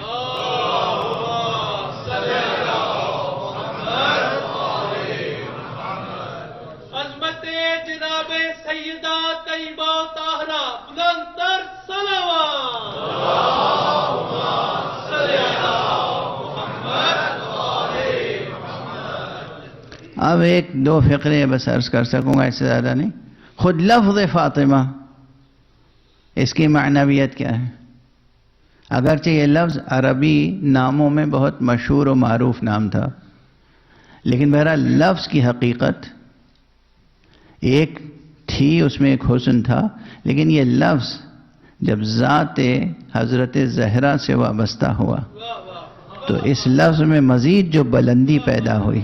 اب ایک دو فقرے بس عرض کر سکوں گا، اس سے زیادہ نہیں. خود لفظ فاطمہ، اس کی معنویت کیا ہے؟ اگرچہ یہ لفظ عربی ناموں میں بہت مشہور و معروف نام تھا، لیکن بہرحال لفظ کی حقیقت ایک تھی، اس میں ایک حسن تھا. لیکن یہ لفظ جب ذات حضرت زہرا سے وابستہ ہوا تو اس لفظ میں مزید جو بلندی پیدا ہوئی،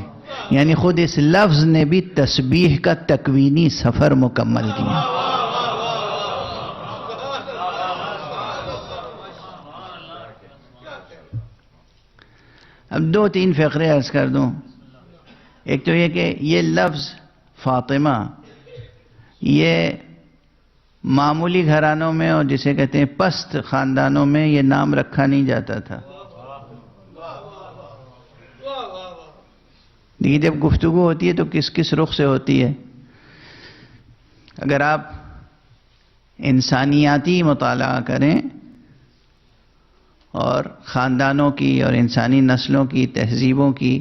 یعنی خود اس لفظ نے بھی تسبیح کا تکوینی سفر مکمل کیا. اب دو تین فقرے عرض کر دوں. ایک تو یہ کہ یہ لفظ فاطمہ یہ معمولی گھرانوں میں اور جسے کہتے ہیں پست خاندانوں میں یہ نام رکھا نہیں جاتا تھا. لیکن جب گفتگو ہوتی ہے تو کس کس رخ سے ہوتی ہے؟ اگر آپ انسانیاتی مطالعہ کریں اور خاندانوں کی اور انسانی نسلوں کی تہذیبوں کی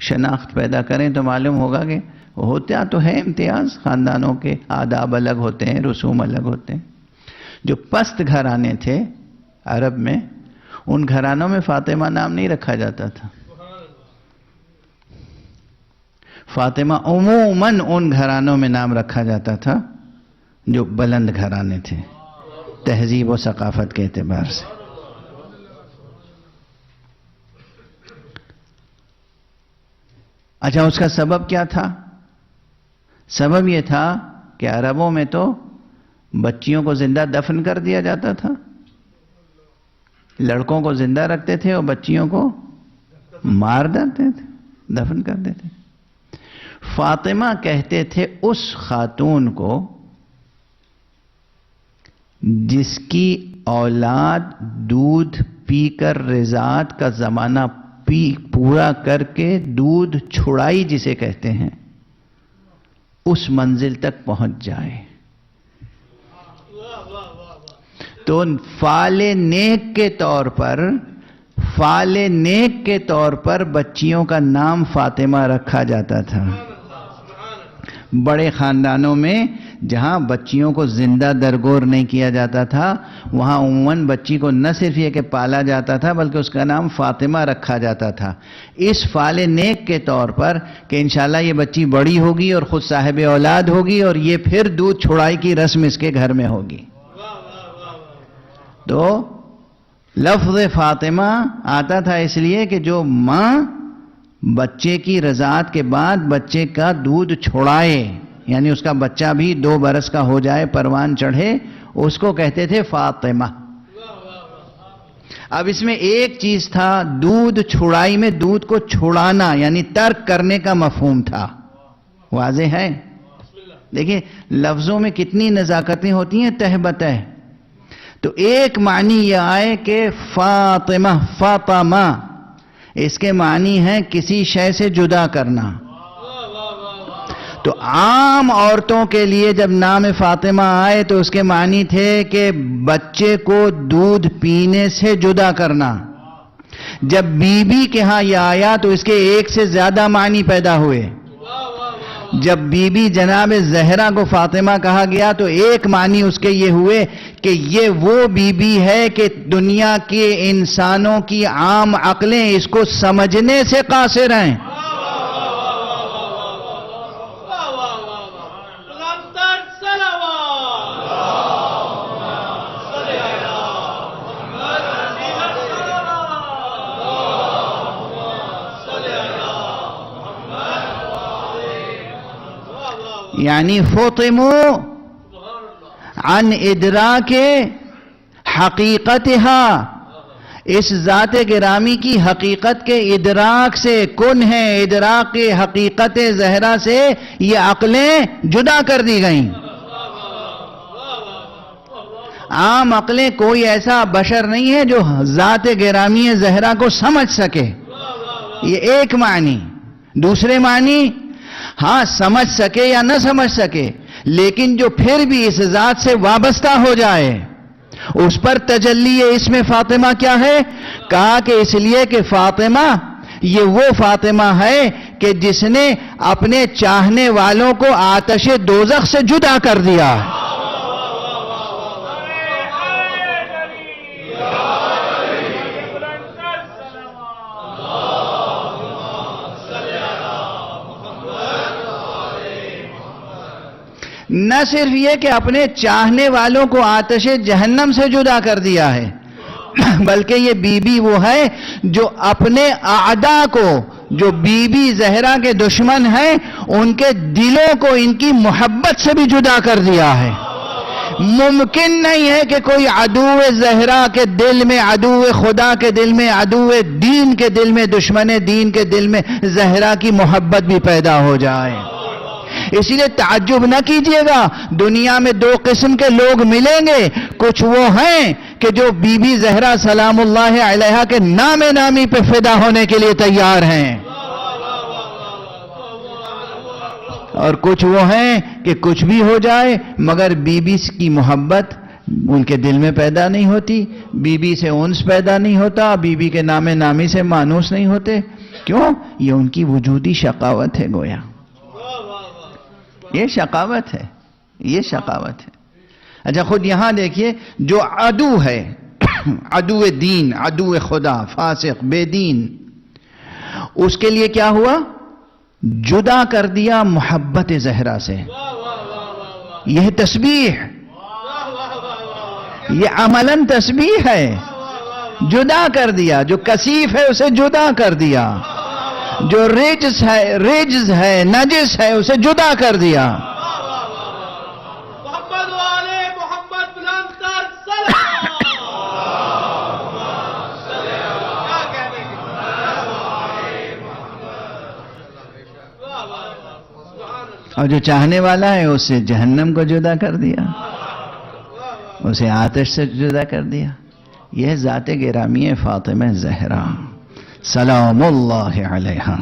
شناخت پیدا کریں تو معلوم ہوگا کہ ہوتا تو ہے امتیاز. خاندانوں کے آداب الگ ہوتے ہیں، رسوم الگ ہوتے ہیں. جو پست گھرانے تھے عرب میں، ان گھرانوں میں فاطمہ نام نہیں رکھا جاتا تھا. فاطمہ عموماً ان گھرانوں میں نام رکھا جاتا تھا جو بلند گھرانے تھے، تہذیب و ثقافت کے اعتبار سے. اچھا، اس کا سبب کیا تھا؟ سبب یہ تھا کہ عربوں میں تو بچیوں کو زندہ دفن کر دیا جاتا تھا. لڑکوں کو زندہ رکھتے تھے اور بچیوں کو مار دیتے تھے، دفن کر دیتے. فاطمہ کہتے تھے اس خاتون کو جس کی اولاد دودھ پی کر رضاعت کا زمانہ پورا کر کے دودھ چھڑائی جسے کہتے ہیں، اس منزل تک پہنچ جائے تو فعال نیک کے طور پر بچیوں کا نام فاطمہ رکھا جاتا تھا. بڑے خاندانوں میں جہاں بچیوں کو زندہ درگور نہیں کیا جاتا تھا، وہاں عموماً بچی کو نہ صرف یہ کہ پالا جاتا تھا بلکہ اس کا نام فاطمہ رکھا جاتا تھا، اس فعال نیک کے طور پر کہ انشاءاللہ یہ بچی بڑی ہوگی اور خود صاحب اولاد ہوگی اور یہ پھر دودھ چھڑائی کی رسم اس کے گھر میں ہوگی. تو لفظ فاطمہ آتا تھا اس لیے کہ جو ماں بچے کی رضاعت کے بعد بچے کا دودھ چھڑائے، یعنی اس کا بچہ بھی 2 برس کا ہو جائے، پروان چڑھے، اس کو کہتے تھے فاطمہ. اب اس میں ایک چیز تھا، دودھ چھڑائی میں دودھ کو چھڑانا یعنی ترک کرنے کا مفہوم تھا. واضح ہے؟ دیکھیں لفظوں میں کتنی نزاکتیں ہوتی ہیں تہ بتہ. تو ایک معنی یہ آئے کہ فاطمہ، فاطمہ، اس کے معنی ہے کسی شے سے جدا کرنا. تو عام عورتوں کے لیے جب نام فاطمہ آئے تو اس کے معنی تھے کہ بچے کو دودھ پینے سے جدا کرنا. جب بی بی کے ہاں یہ آیا تو اس کے ایک سے زیادہ معنی پیدا ہوئے. جب بی بی جناب زہرا کو فاطمہ کہا گیا تو ایک معنی اس کے یہ ہوئے کہ یہ وہ بی بی ہے کہ دنیا کے انسانوں کی عام عقلیں اس کو سمجھنے سے قاصر ہیں. یعنی فطموا عن ادراک حقیقتها، اس ذات گرامی کی حقیقت کے ادراک سے، کن ہے ادراک حقیقت زہرا سے یہ عقلیں جدا کر دی گئیں. عام عقلیں کوئی ایسا بشر نہیں ہے جو ذات گرامی زہرا کو سمجھ سکے. یہ ایک معنی. دوسرے معنی، ہاں سمجھ سکے یا نہ سمجھ سکے لیکن جو پھر بھی اس ذات سے وابستہ ہو جائے اس پر تجلی اسم فاطمہ کیا ہے؟ کہا کہ اس لیے کہ فاطمہ یہ وہ فاطمہ ہے کہ جس نے اپنے چاہنے والوں کو آتش دوزخ سے جدا کر دیا. نہ صرف یہ کہ اپنے چاہنے والوں کو آتش جہنم سے جدا کر دیا ہے بلکہ یہ بی بی وہ ہے جو اپنے اعداء کو، جو بی بی زہرا کے دشمن ہیں، ان کے دلوں کو ان کی محبت سے بھی جدا کر دیا ہے. ممکن نہیں ہے کہ کوئی عدو زہرا کے دل میں، عدو خدا کے دل میں، عدو دین کے دل میں، دشمن دین کے دل میں زہرا کی محبت بھی پیدا ہو جائے. اسی لیے تعجب نہ کیجئے گا، دنیا میں 2 قسم کے لوگ ملیں گے. کچھ وہ ہیں کہ جو بی بی زہرا سلام اللہ علیہا کے نام نامی پہ فدا ہونے کے لیے تیار ہیں، اور کچھ وہ ہیں کہ کچھ بھی ہو جائے مگر بی بی کی محبت ان کے دل میں پیدا نہیں ہوتی، بی بی سے انس پیدا نہیں ہوتا، بی بی کے نام نامی سے مانوس نہیں ہوتے. کیوں؟ یہ ان کی وجودی شقاوت ہے. گویا یہ شقاوت ہے، یہ شقاوت ہے. اچھا خود یہاں دیکھیے، جو عدو ہے، عدو دین، عدو خدا، فاسق، بے دین، اس کے لیے کیا ہوا؟ جدا کر دیا محبت زہرا سے. یہ تسبیح. یہ عملاً تسبیح ہے. جدا کر دیا. جو کثیف ہے اسے جدا کر دیا. جو رجز ہے نجس ہے اسے جدا کر دیا. محمد والے محمد بلند تر صلوات. کیا کہنے کی اور جو چاہنے والا ہے اسے جہنم کو جدا کر دیا. اسے آتش سے جدا کر دیا. یہ ذات گرامی فاطمہ زہرا سلام اللہ علیہا.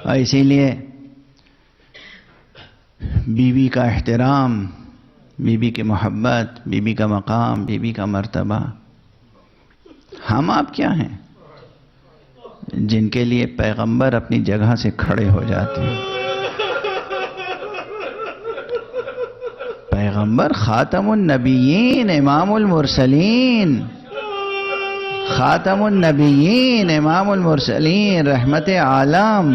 اور اسی لیے بیوی کا احترام، بیوی کی محبت، بیوی کا مقام، بیوی کا مرتبہ. ہم آپ کیا ہیں جن کے لیے پیغمبر اپنی جگہ سے کھڑے ہو جاتے ہیں. پیغمبر خاتم النبیین، امام المرسلین، خاتم النبیین، امام المرسلین، رحمت عالم،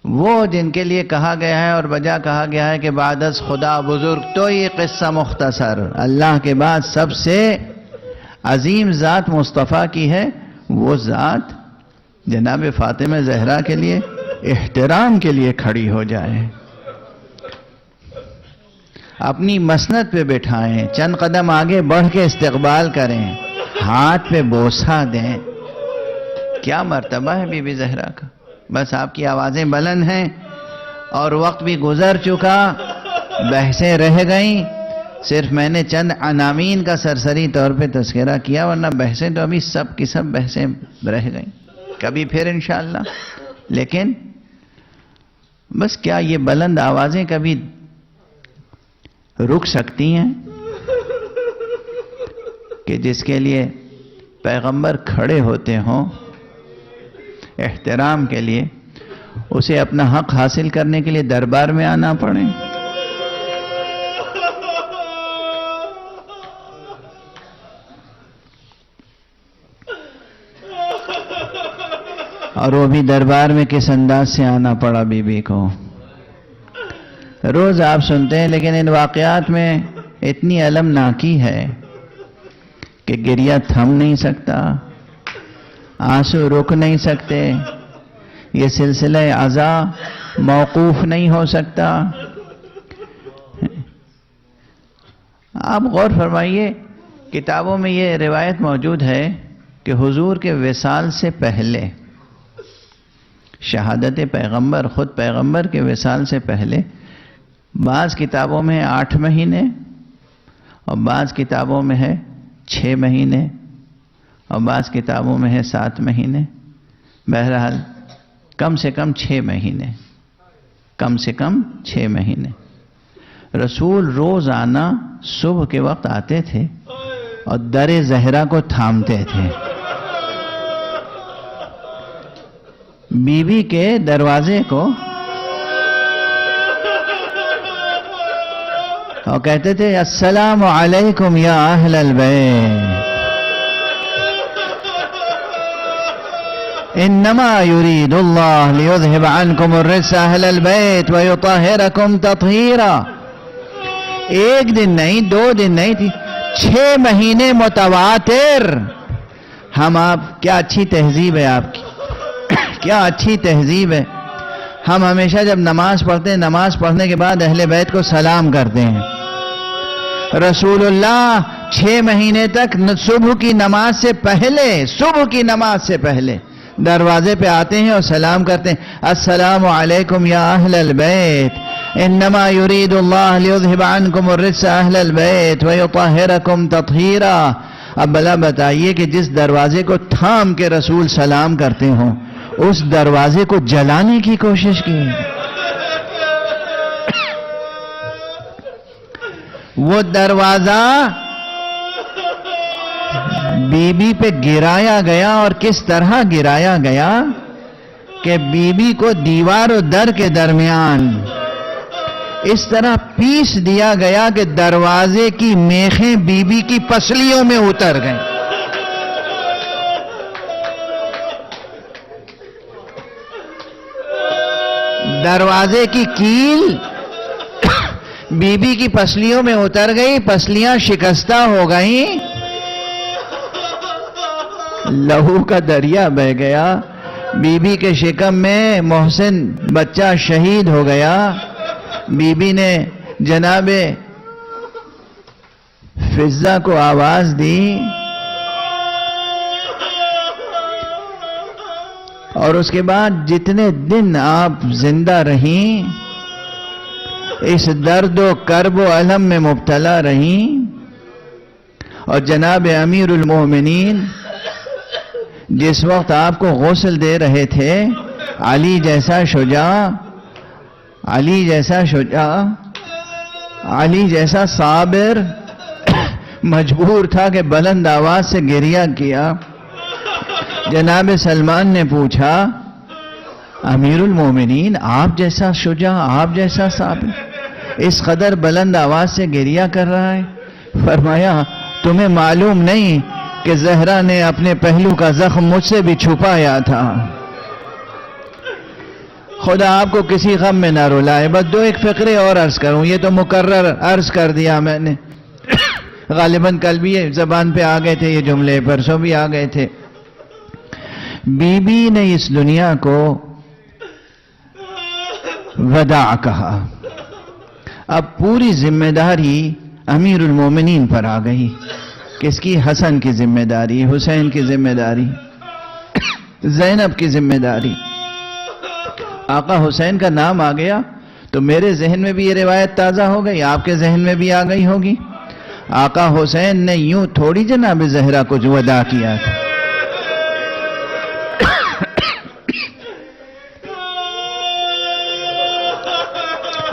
وہ جن کے لیے کہا گیا ہے اور بجا کہا گیا ہے کہ بعد از خدا بزرگ تو یہ قصہ مختصر. اللہ کے بعد سب سے عظیم ذات مصطفیٰ کی ہے. وہ ذات جناب فاطمہ زہرا کے لیے احترام کے لیے کھڑی ہو جائے، اپنی مسند پہ بٹھائیں، چند قدم آگے بڑھ کے استقبال کریں، ہاتھ پہ بوسہ دیں. کیا مرتبہ ہے بی بی زہرا کا. بس آپ کی آوازیں بلند ہیں اور وقت بھی گزر چکا، بحثیں رہ گئیں. صرف میں نے چند عناوین کا سرسری طور پہ تذکرہ کیا، ورنہ بحثیں تو ابھی سب کی سب بحثیں رہ گئیں. کبھی پھر انشاءاللہ. لیکن بس کیا یہ بلند آوازیں کبھی رک سکتی ہیں کہ جس کے لیے پیغمبر کھڑے ہوتے ہوں احترام کے لیے، اسے اپنا حق حاصل کرنے کے لیے دربار میں آنا پڑے؟ اور وہ بھی دربار میں کس انداز سے آنا پڑا بی بی کو. روز آپ سنتے ہیں، لیکن ان واقعات میں اتنی المناکی ہے کہ گریہ تھم نہیں سکتا، آنسو رک نہیں سکتے، یہ سلسلہ عزا موقوف نہیں ہو سکتا. آپ غور فرمائیے، کتابوں میں یہ روایت موجود ہے کہ حضور کے وصال سے پہلے، شہادت پیغمبر، خود پیغمبر کے وصال سے پہلے، بعض کتابوں میں 8 مہینے اور بعض کتابوں میں ہے 6 مہینے اور بعض کتابوں میں ہے 7 مہینے. بہرحال کم سے کم 6 مہینے، کم سے کم 6 مہینے. رسول روزانہ صبح کے وقت آتے تھے اور در زہرا کو تھامتے تھے. بیوی کے دروازے کو اور کہتے تھے السلام علیکم یا اہل البیت انما یرید اللہ لیذہب عنکم الرجس اہل البیت ویطہرکم تطہیرا. 1 دن نہیں، 2 دن نہیں، 6 مہینے متواتر. ہم آپ، کیا اچھی تہذیب ہے آپ کی، کیا اچھی تہذیب ہے. ہم ہمیشہ جب نماز پڑھتے ہیں، نماز پڑھنے کے بعد اہل بیت کو سلام کرتے ہیں. رسول اللہ 6 مہینے تک صبح کی نماز سے پہلے، صبح کی نماز سے پہلے دروازے پہ آتے ہیں اور سلام کرتے ہیں السلام علیکم یا اہل البیت انما یرید اللہ لیذہب عنکم الرجس اہل البیت ویطہرکم تطہیرا. اب بلا بتائیے کہ جس دروازے کو تھام کے رسول سلام کرتے ہوں، اس دروازے کو جلانے کی کوشش کی. وہ دروازہ بی بی پہ گرایا گیا، اور کس طرح گرایا گیا کہ بی بی کو دیوار و در کے درمیان اس طرح پیس دیا گیا کہ دروازے کی میخیں بی بی کی پسلیوں میں اتر گئیں. دروازے کی کیل بی بی کی پسلیوں میں اتر گئی، پسلیاں شکستہ ہو گئیں، لہو کا دریا بہہ گیا، بی بی کے شکم میں محسن بچہ شہید ہو گیا۔ بی بی نے جناب فضہ کو آواز دی اور اس کے بعد جتنے دن آپ زندہ رہیں اس درد و کرب و الم میں مبتلا رہیں، اور جناب امیر المومنین جس وقت آپ کو غسل دے رہے تھے، علی جیسا شجاع، علی جیسا شجاع، علی جیسا صابر مجبور تھا کہ بلند آواز سے گریہ کیا۔ جناب سلمان نے پوچھا امیر المومنین آپ جیسا شجاع، آپ جیسا صابر اس قدر بلند آواز سے گریہ کر رہا ہے؟ فرمایا تمہیں معلوم نہیں کہ زہرا نے اپنے پہلو کا زخم مجھ سے بھی چھپایا تھا۔ خدا آپ کو کسی غم میں نہ رلائے۔ بس دو ایک فقرے اور عرض کروں، یہ تو مکرر عرض کر دیا میں نے، غالباً کل بھی زبان پہ آ گئے تھے یہ جملے، پرسوں بھی آ گئے تھے۔ بی بی نے اس دنیا کو وداع کہا، اب پوری ذمہ داری امیر المومنین پر آ گئی۔ کس کی؟ حسن کی ذمہ داری، حسین کی ذمہ داری، زینب کی ذمہ داری۔ آقا حسین کا نام آ گیا تو میرے ذہن میں بھی یہ روایت تازہ ہو گئی، آپ کے ذہن میں بھی آ گئی ہوگی۔ آقا حسین نے یوں تھوڑی جناب زہرا کو وداع کیا تھا۔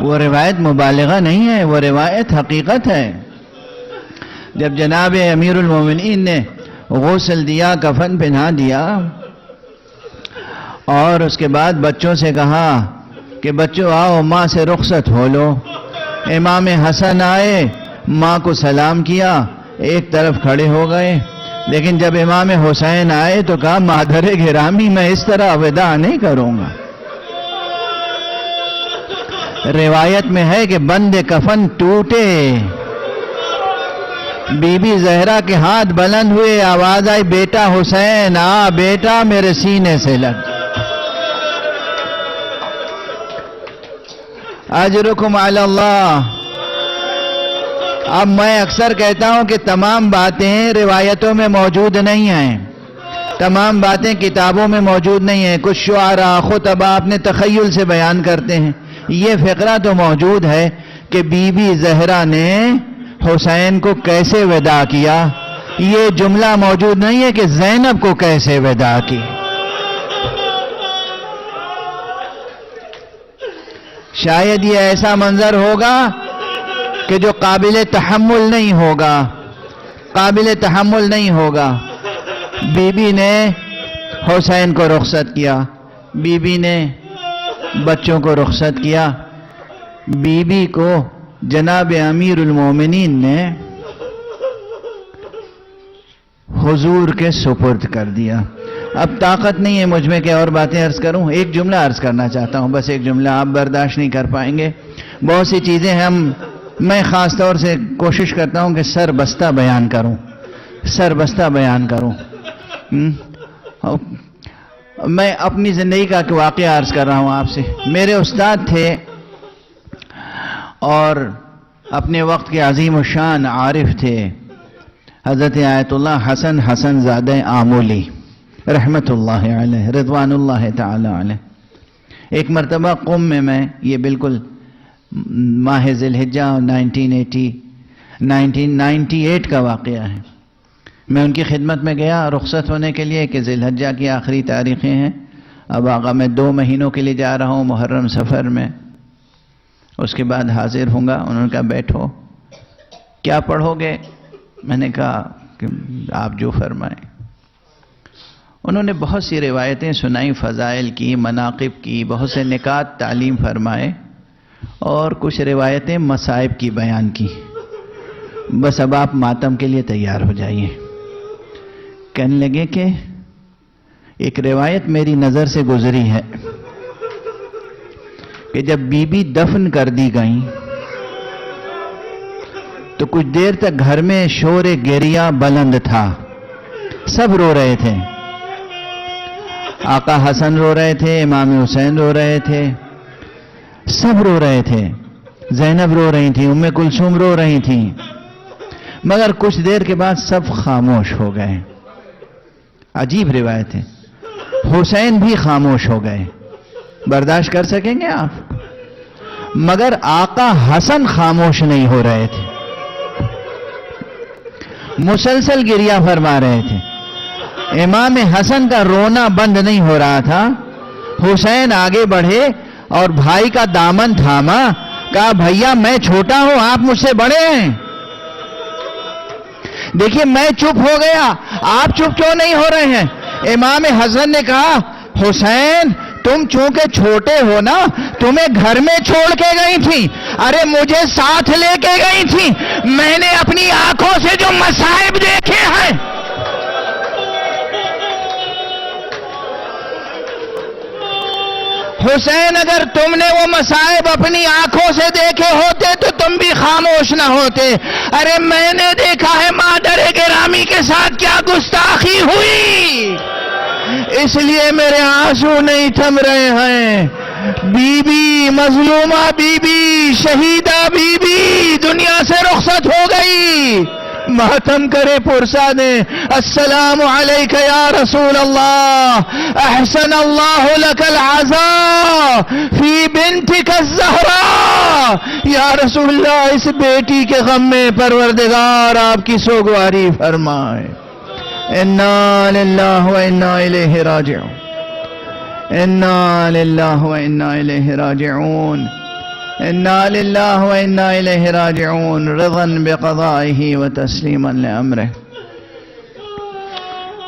وہ روایت مبالغہ نہیں ہے، وہ روایت حقیقت ہے۔ جب جناب امیر المومنین نے غسل دیا، کفن پہنا دیا اور اس کے بعد بچوں سے کہا کہ بچوں آؤ ماں سے رخصت ہو لو، امام حسن آئے، ماں کو سلام کیا، ایک طرف کھڑے ہو گئے، لیکن جب امام حسین آئے تو کہا مادر گرامی میں اس طرح وداع نہیں کروں گا۔ روایت میں ہے کہ بند کفن ٹوٹے، بی بی زہرا کے ہاتھ بلند ہوئے، آواز آئی بیٹا حسین آ بیٹا میرے سینے سے لگ، اجرکم علی اللہ۔ اب میں اکثر کہتا ہوں کہ تمام باتیں روایتوں میں موجود نہیں ہیں، تمام باتیں کتابوں میں موجود نہیں ہیں، کچھ شعراء خطباء اپنے تخیل سے بیان کرتے ہیں۔ یہ فقرہ تو موجود ہے کہ بی بی زہرا نے حسین کو کیسے وداع کیا، یہ جملہ موجود نہیں ہے کہ زینب کو کیسے وداع کی۔ شاید یہ ایسا منظر ہوگا کہ جو قابل تحمل نہیں ہوگا، قابل تحمل نہیں ہوگا۔ بی بی نے حسین کو رخصت کیا، بی بی نے بچوں کو رخصت کیا، بی بی کو جناب امیر المومنین نے حضور کے سپرد کر دیا۔ اب طاقت نہیں ہے مجھ میں کہ اور باتیں عرض کروں، ایک جملہ عرض کرنا چاہتا ہوں، بس ایک جملہ، آپ برداشت نہیں کر پائیں گے۔ بہت سی چیزیں میں خاص طور سے کوشش کرتا ہوں کہ سر بستہ بیان کروں، سر بستہ بیان کروں۔ میں اپنی زندگی کا ایک واقعہ عرض کر رہا ہوں آپ سے۔ میرے استاد تھے اور اپنے وقت کے عظیم الشان عارف تھے، حضرت آیت اللہ حسن زادہ آمولی رحمت اللہ علیہ، رضوان اللہ تعالی علیہ۔ ایک مرتبہ قم میں یہ بالکل ماہ ذی الحجہ 1998 کا واقعہ ہے، میں ان کی خدمت میں گیا رخصت ہونے کے لیے کہ ذی الحجہ کی آخری تاریخیں ہیں، اب آقا میں 2 مہینوں کے لیے جا رہا ہوں محرم سفر میں، اس کے بعد حاضر ہوں گا۔ انہوں نے کہا بیٹھو، کیا پڑھو گے؟ میں نے کہا کہ آپ جو فرمائیں۔ انہوں نے بہت سی روایتیں سنائیں، فضائل کی، مناقب کی، بہت سے نکات تعلیم فرمائے اور کچھ روایتیں مصائب کی بیان کی۔ بس اب آپ ماتم کے لیے تیار ہو جائیے۔ کہنے لگے کہ ایک روایت میری نظر سے گزری ہے کہ جب بی بی دفن کر دی گئیں تو کچھ دیر تک گھر میں شور گریہ بلند تھا، سب رو رہے تھے، آقا حسن رو رہے تھے، امام حسین رو رہے تھے، سب رو رہے تھے، زینب رو رہی تھیں، ام کلثوم رو رہی تھیں، مگر کچھ دیر کے بعد سب خاموش ہو گئے۔ عجیب روایت ہے، حسین بھی خاموش ہو گئے، برداشت کر سکیں گے آپ؟ مگر آقا حسن خاموش نہیں ہو رہے تھے، مسلسل گریہ فرما رہے تھے، امام حسن کا رونا بند نہیں ہو رہا تھا۔ حسین آگے بڑھے اور بھائی کا دامن تھاما، کہا بھیا میں چھوٹا ہوں، آپ مجھ سے بڑے ہیں، دیکھیے میں چپ ہو گیا، آپ چپ کیوں نہیں ہو رہے ہیں؟ امام حسن نے کہا حسین تم چونکہ چھوٹے ہو نا، تمہیں گھر میں چھوڑ کے گئی تھی، ارے مجھے ساتھ لے کے گئی تھی، میں نے اپنی آنکھوں سے جو مصائب دیکھے ہیں، حسین اگر تم نے وہ مصائب اپنی آنکھوں سے دیکھے ہوتے تو تم بھی خاموش نہ ہوتے۔ ارے میں نے دیکھا ہے مادر گرامی کے ساتھ کیا گستاخی ہوئی، اس لیے میرے آنسو نہیں تھم رہے ہیں۔ بی بی مظلومہ بی بی، شہیدہ بی بی دنیا سے رخصت ہو گئی، ماتم کرے پرسا دے، السلام علیک یا رسول اللہ، احسن اللہ لک العزاء فی بنتک الزہراء، یا رسول اللہ اس بیٹی کے غم میں پروردگار آپ کی سوگواری فرمائے۔ انا للہ و انا الیہ راجعون، انا للہ و انا الیہ راجعون، انا للہ و انا الیہ راجعون، رضا بقضائہ و تسلیما لامرہ۔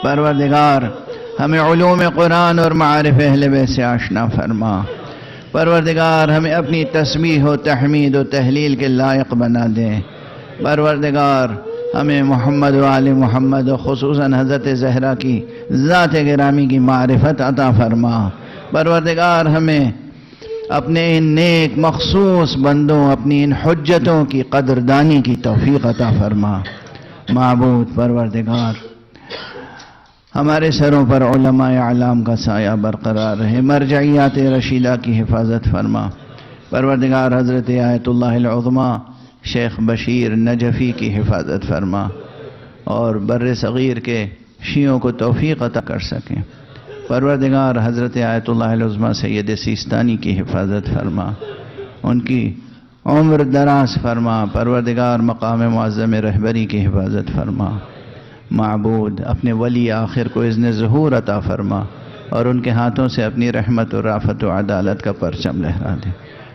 پروردگار ہمیں علوم قرآن اور معارف اہل بیت سے آشنا فرما، پروردگار ہمیں اپنی تسبیح و تحمید و تحلیل کے لائق بنا دے، پروردگار ہمیں محمد و آل محمد و خصوصاً حضرت زہرا کی ذات گرامی کی معرفت عطا فرما، پروردگار ہمیں اپنے ان نیک مخصوص بندوں، اپنی ان حجتوں کی قدردانی کی توفیق عطا فرما۔ معبود پروردگار ہمارے سروں پر علماء اعلام کا سایہ برقرار رہے، مرجعیات رشیدہ کی حفاظت فرما، پروردگار حضرت آیت اللہ العظمیٰ شیخ بشیر نجفی کی حفاظت فرما، اور بر صغیر کے شیعوں کو توفیق عطا کر سکیں، پروردگار حضرت آیت اللہ العظمیٰ سید سیستانی کی حفاظت فرما، ان کی عمر دراز فرما، پروردگار مقام معظم رہبری کی حفاظت فرما۔ معبود اپنے ولی آخر کو اذن ظہور عطا فرما، اور ان کے ہاتھوں سے اپنی رحمت و رافت و عدالت کا پرچم لہرا دے۔